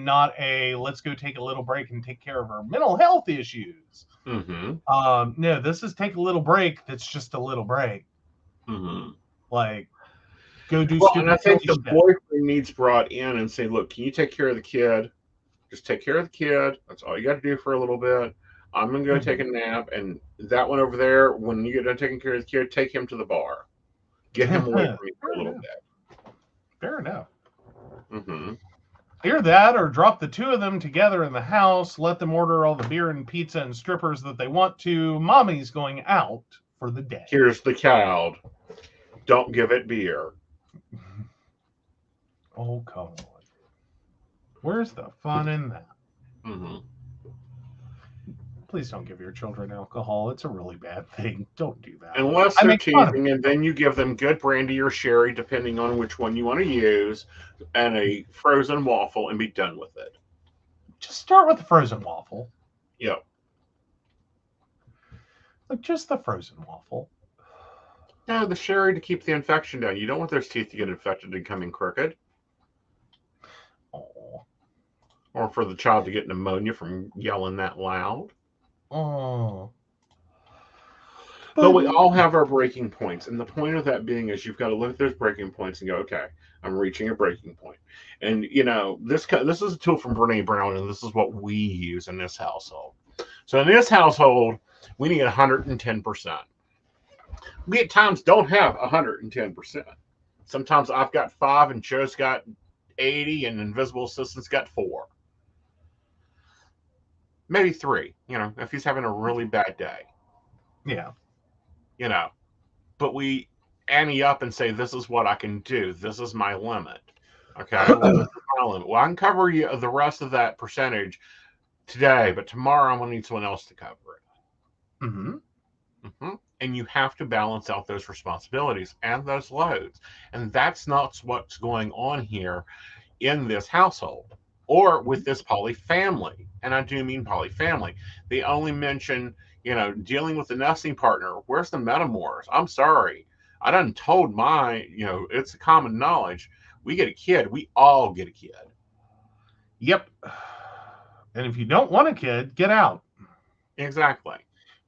not a let's go take a little break and take care of our mental health issues. No, this is take a little break that's just a little break. Like, go do Well, and I stupid think silly the shit. boyfriend needs brought in and say, look, can you take care of the kid? Just take care of the kid. That's all you got to do for a little bit. I'm going to go take a nap. And that one over there, when you get done taking care of the kid, take him to the bar. Get him away from you for a little bit. Fair enough. Mm-hmm. Either that or drop the two of them together in the house, let them order all the beer and pizza and strippers that they want to. Mommy's going out for the day. Here's the child. Don't give it beer. Oh, come on. Where's the fun in that? Mm-hmm. Please don't give your children alcohol. It's a really bad thing. Don't do that. Unless they're teething, and then you give them good brandy or sherry, depending on which one you want to use, and a frozen waffle, and be done with it. Just start with the frozen waffle. Yep. Like just the frozen waffle. No, the sherry to keep the infection down. You don't want those teeth to get infected and come in crooked. Oh. Or for the child to get pneumonia from yelling that loud. Oh. But we all have our breaking points. And the point of that being is you've got to look at those breaking points and go, okay, I'm reaching a breaking point. And, you know, this is a tool from Brene Brown, and this is what we use in this household. So in this household, we need 110%. We at times don't have 110%. Sometimes I've got 5 and Joe's got 80 and Invisible Assistant's got 4. Maybe 3, you know, if he's having a really bad day. Yeah. You know, but we ante up and say, this is what I can do. This is my limit. Okay. Well, this is my limit. Well, I can cover you the rest of that percentage today, but tomorrow I'm going to need someone else to cover it. Mm-hmm. Mm-hmm. And you have to balance out those responsibilities and those loads. And that's not what's going on here in this household or with this polyfamily. And I do mean polyfamily. They only mention, you know, dealing with the nesting partner. Where's the metamors? I'm sorry. I done told my, you know, it's a common knowledge. We get a kid. We all get a kid. Yep. And if you don't want a kid, get out. Exactly.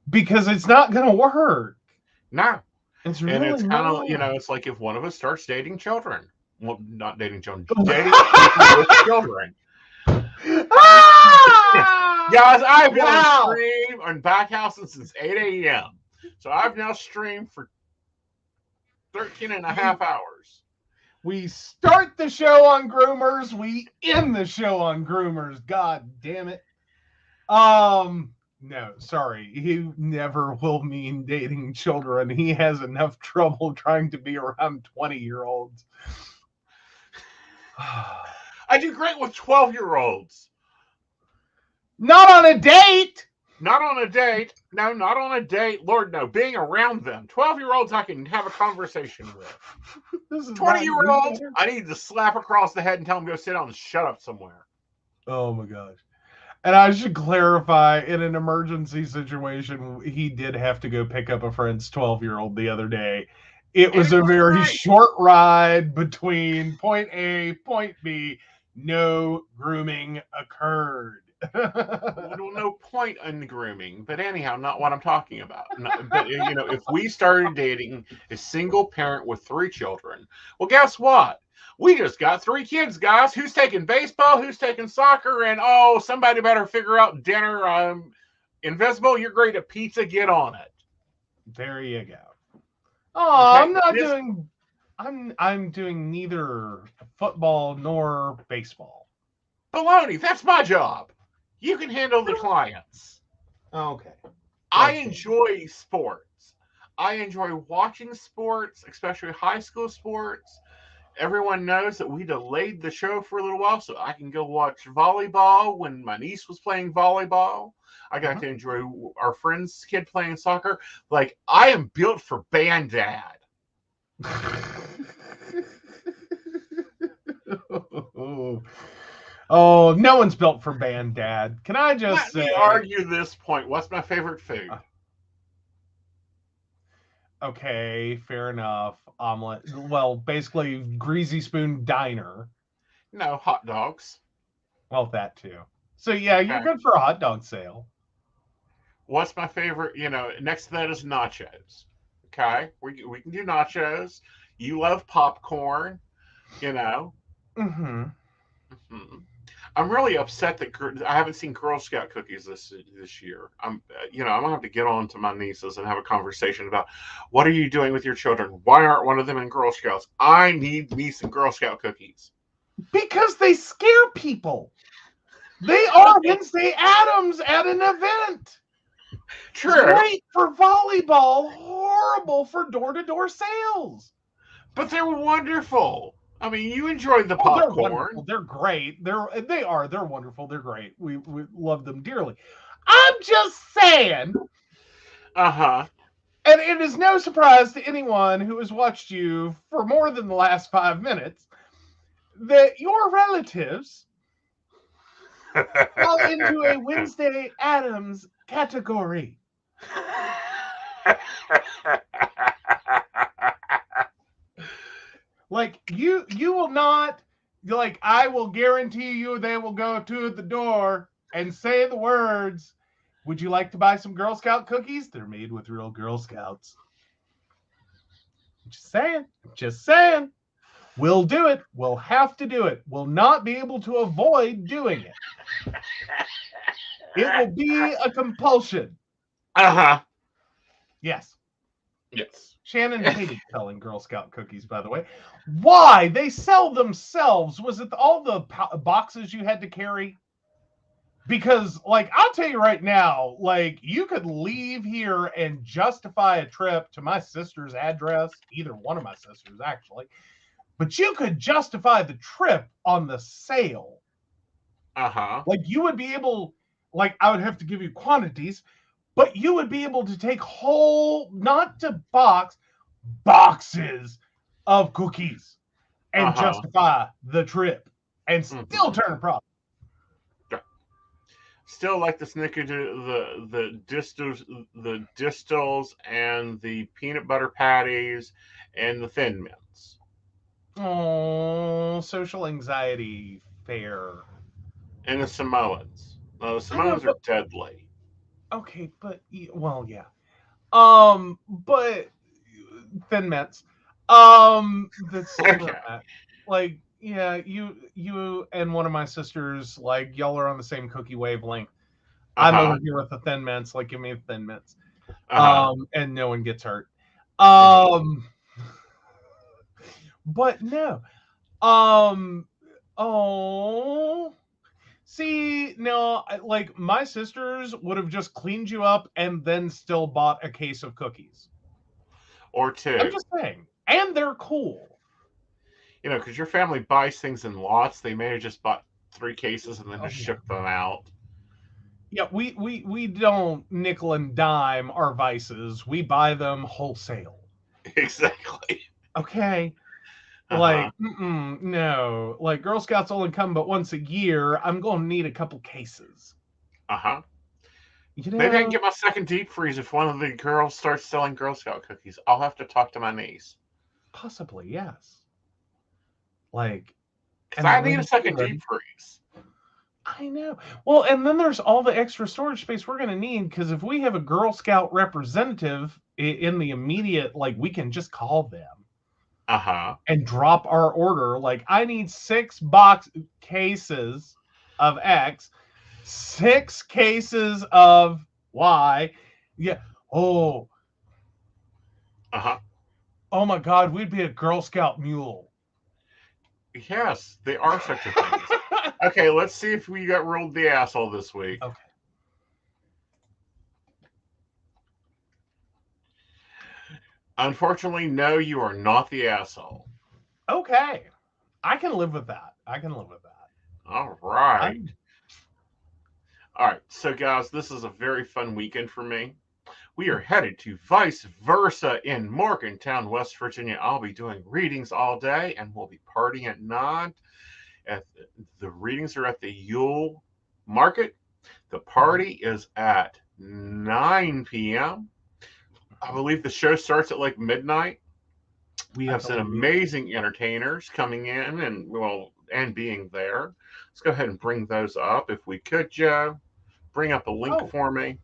Because it's not going to work. No. It's really and it's kind of, not. you know, it's like if one of us starts dating children. Well, not dating children. Dating with children. Ah! Guys, I've been on stream on Backhouses since 8 a.m. So I've now streamed for 13 and a half hours. We start the show on groomers. We end the show on groomers. God damn it. No, sorry. He never will mean dating children. He has enough trouble trying to be around 20-year-olds. I do great with 12-year-olds. Not on a date. Not on a date. No, not on a date. Lord, no. Being around them. 12-year-olds I can have a conversation with. 20-year-olds, I need to slap across the head and tell them to go sit down and shut up somewhere. Oh, my gosh. And I should clarify, in an emergency situation, he did have to go pick up a friend's 12-year-old the other day. It was a very short ride between point A, point B. No grooming occurred. Well, no point in the grooming, but anyhow, not what I'm talking about. No, but, you know, if we started dating a single parent with 3 children, well, guess what? We just got 3 kids, guys. Who's taking baseball? Who's taking soccer? And, oh, somebody better figure out dinner. Invisible, you're great at pizza. Get on it. There you go. Oh, okay. I'm doing neither football nor baseball. Baloney, that's my job. You can handle the clients. Okay. I enjoy sports. I enjoy watching sports, especially high school sports. Everyone knows that we delayed the show for a little while so I can go watch volleyball when my niece was playing volleyball. I got to enjoy our friend's kid playing soccer. Like, I am built for band dad. Oh, no one's built for band dad. Can I just Let me argue this point. What's my favorite food? Okay, fair enough. Omelet. Well, basically, Greasy Spoon Diner. No, hot dogs. Well, that too. So, yeah, you're good for a hot dog sale. What's my favorite? You know, next to that is nachos. Okay, we can do nachos. You love popcorn, you know. Mm-hmm. Mhm. I'm really upset that I haven't seen Girl Scout cookies this year. I'm gonna have to get on to my nieces and have a conversation about what are you doing with your children? Why aren't one of them in Girl Scouts? I need me some Girl Scout cookies. Because they scare people. They are Wednesday Addams at an event. True, Great for volleyball, horrible for door-to-door sales. but they're wonderful. I mean, you enjoyed the Oh, they're wonderful. popcorn. They're great. They're wonderful. They're great. We love them dearly. I'm just saying, Uh huh. and it is no surprise to anyone who has watched you for more than the last 5 minutes, that your relatives fall into a Wednesday Addams category. Like you will not, like, I will guarantee you they will go to the door and say the words, "Would you like to buy some Girl Scout cookies? They're made with real Girl Scouts." Just saying. We'll do it. We'll have to do it. We'll not be able to avoid doing it. It will be a compulsion. Uh-huh. Yes. Yes. Shannon hated selling Girl Scout cookies, by the way. Why? They sell themselves. Was it all the boxes you had to carry? Because, like, I'll tell you right now, like, you could leave here and justify a trip to my sister's address, either one of my sisters, actually, but you could justify the trip on the sale. Uh-huh. Like, you would be able, like, I would have to give you quantities, but you would be able to take whole, not to boxes of cookies and justify the trip and still turn a profit. Still like the snickerdoodle, the distils, and the peanut butter patties, and the Thin Mints. Oh, social anxiety fair. And the Samoans. No, the Samoans are deadly. Okay, but well, yeah. But Thin Mints. That's Okay. like, yeah, you and one of my sisters, like, y'all are on the same cookie wavelength. I'm over here with the Thin Mints, like, give me the Thin Mints. And no one gets hurt. But no. Oh. See, no, like, my sisters would have just cleaned you up and then still bought a case of cookies. Or two. I'm just saying. And they're cool. You know, because your family buys things in lots. They may have just bought 3 cases and then just shipped them out. Yeah, we don't nickel and dime our vices. We buy them wholesale. Exactly. Okay. Like, no. Like, Girl Scouts only come but once a year. I'm going to need a couple cases. You know, maybe I can get my second deep freeze if one of the girls starts selling Girl Scout cookies. I'll have to talk to my niece. Possibly, yes. Like, because I need a second deep freeze. I know. Well, and then there's all the extra storage space we're going to need, because if we have a Girl Scout representative in the immediate, like, we can just call them. And drop our order. Like, I need 6 cases of X, 6 cases of Y. Yeah. Oh. Oh my God, we'd be a Girl Scout mule. Yes, they are such a thing. Okay, let's see if we got rolled the asshole this week. Okay. Unfortunately, no, you are not the asshole. Okay. I can live with that. All right. All right. So, guys, this is a very fun weekend for me. We are headed to Vice Versa in Morgantown, West Virginia. I'll be doing readings all day, and we'll be partying at night. The readings are at the Yule Market. The party is at 9 p.m. I believe the show starts at like midnight. We have some amazing entertainers coming in and being there. Let's go ahead and bring those up. If we could, Joe, bring up a link for me.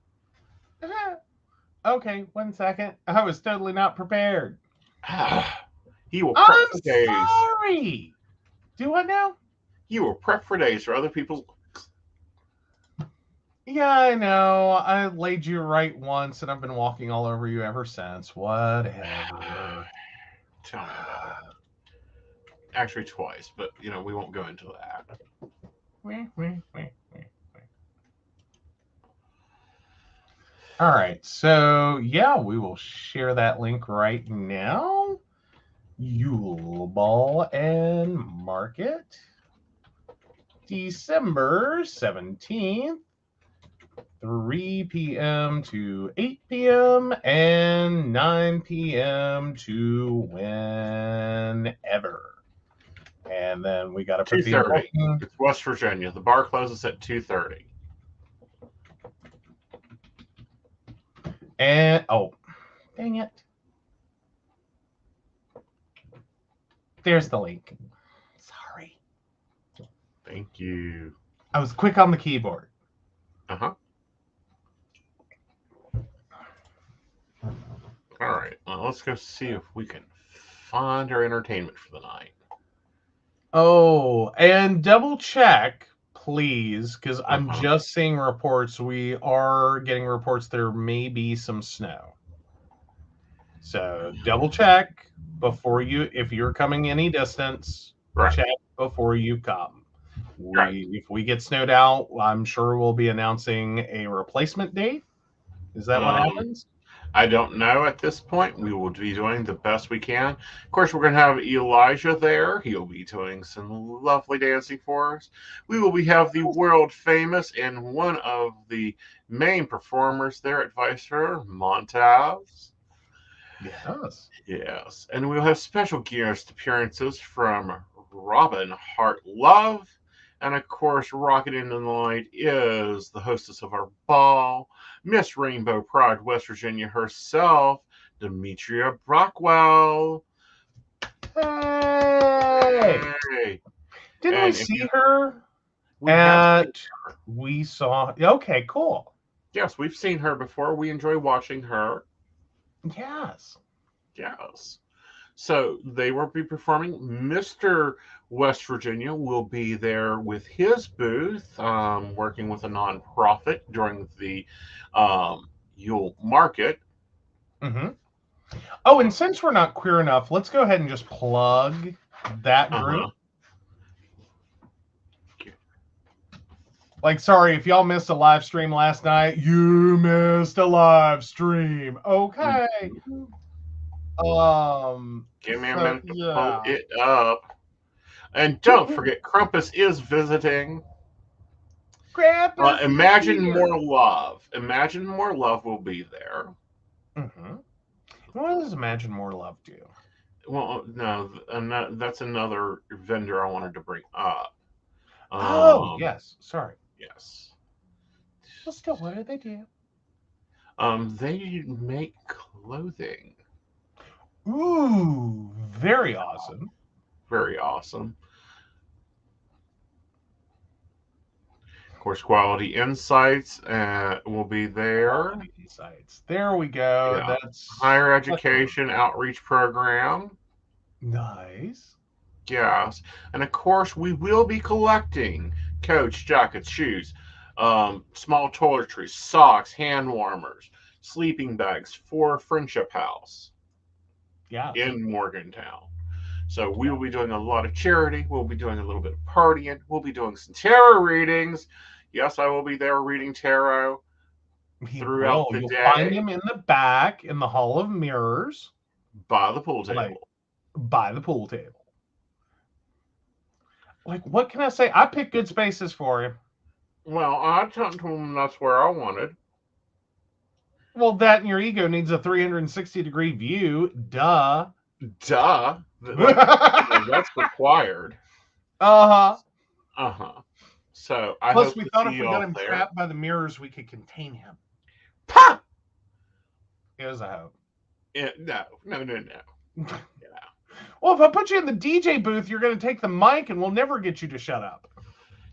Okay, 1 second. I was totally not prepared. He will prep I'm for days. sorry. Do what now? He will prep for days for other people's. Yeah, I know. I laid you right once, and I've been walking all over you ever since. Whatever. Tell me about it. Actually, twice, but we won't go into that. All right, so yeah, we will share that link right now. Yule Ball and Market, December 17th, 3 p.m. to 8 p.m. and 9 p.m. to whenever. And then we got to put the 2:30. It's West Virginia. The bar closes at 2:30. And oh, dang it. There's the link. Sorry. Thank you. I was quick on the keyboard. Uh-huh. All right. Well, let's go see if we can find our entertainment for the night. Oh, and double check, please, because I'm just seeing reports. We are getting reports there may be some snow. So double check before if you're coming any distance, check before you come. If we get snowed out, I'm sure we'll be announcing a replacement date. Is that what happens? I don't know at this point. We will be doing the best we can. Of course, we're going to have Elijah there. He'll be doing some lovely dancing for us. We will have the world famous and one of the main performers there at Vicer, Montaz. Yes. Yes. And we'll have special guest appearances from Robin Hart Love. And of course, rocking into the night is the hostess of our ball, Miss Rainbow Pride, West Virginia herself, Demetria Brockwell. Hey! Didn't we see her? We saw. Okay, cool. Yes, we've seen her before. We enjoy watching her. Yes. Yes. So they will be performing. Mr. West Virginia will be there with his booth, working with a nonprofit during the Yule Market. Mm-hmm. Oh, and since we're not queer enough, let's go ahead and just plug that group. Like, sorry, if y'all missed a live stream last night, you missed a live stream. Okay. Give me a minute to pull it up. And don't forget, Krampus is visiting. Krampus Imagine More Love. Imagine More Love will be there. Mm-hmm. What does Imagine More Love do? Well, no, that's another vendor I wanted to bring up. Yes. Sorry. Yes. Well, still, what do they do? They make clothing. Ooh, very awesome. Very awesome. Of course, Quality Insights will be there. Quality Insights. There we go. Yeah. That's Higher Education Outreach Program. Nice. Yes. And of course, we will be collecting coats, jackets, shoes, small toiletries, socks, hand warmers, sleeping bags for Friendship House. Yeah. In Morgantown. So we will be doing a lot of charity. We'll be doing a little bit of partying. We'll be doing some tarot readings. Yes, I will be there reading tarot throughout the day. You'll find him in the back in the Hall of Mirrors. By the pool table. By the pool table. Like, what can I say? I picked good spaces for him. Well, I told him that's where I wanted. Well, that and your ego needs a 360-degree view. Duh. That's required. Uh-huh. So I Plus, hope we thought if we got him there. trapped by the mirrors, we could contain him. Pah! Here's a hope. No. Yeah. Well, if I put you in the DJ booth, you're going to take the mic, and we'll never get you to shut up.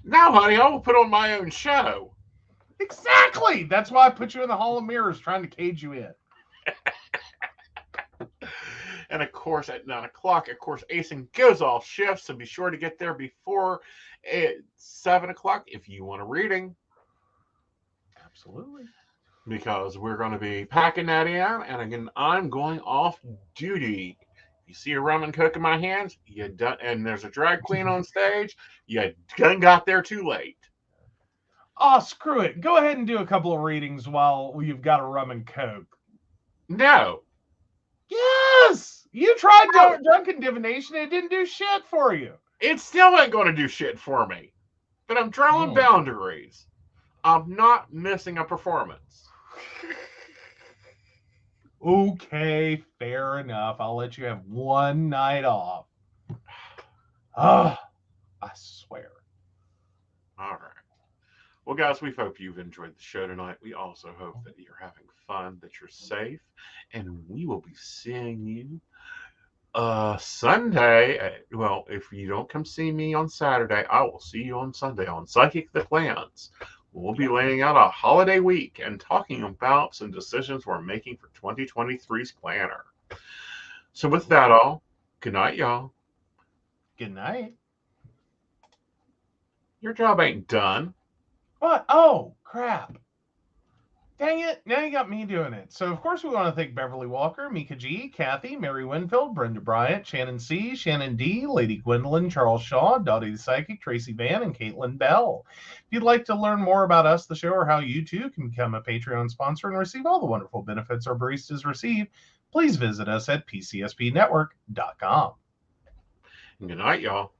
No, honey, I will put on my own show. Exactly. That's why I put you in the Hall of Mirrors, trying to cage you in. And of course, at 9 o'clock, of course, Aeson goes off shift, so be sure to get there before 7 o'clock if you want a reading. Absolutely. Because we're going to be packing that in, and again, I'm going off duty. You see a rum and coke in my hands, you done, and there's a drag queen on stage, you done got there too late. Oh, screw it. Go ahead and do a couple of readings while you've got a rum and coke. No. Yes! You tried drunken divination, it didn't do shit for you. It still ain't going to do shit for me. But I'm drawing boundaries. I'm not missing a performance. Okay, fair enough. I'll let you have one night off. I swear. All right. Well, guys, we hope you've enjoyed the show tonight. We also hope that you're having fun, that you're safe, and we will be seeing you Sunday. Well, if you don't come see me on Saturday, I will see you on Sunday on Psychic the Plans. We'll be laying out a holiday week and talking about some decisions we're making for 2023's planner. So with that all, good night, y'all. Good night. Your job ain't done. What? Oh, crap. Dang it. Now you got me doing it. So, of course, we want to thank Beverly Walker, Mika G, Kathy, Mary Winfield, Brenda Bryant, Shannon C, Shannon D, Lady Gwendolyn, Charles Shaw, Dottie the Psychic, Tracy Van, and Caitlin Bell. If you'd like to learn more about us, the show, or how you too can become a Patreon sponsor and receive all the wonderful benefits our baristas receive, please visit us at pcspnetwork.com. Good night, y'all.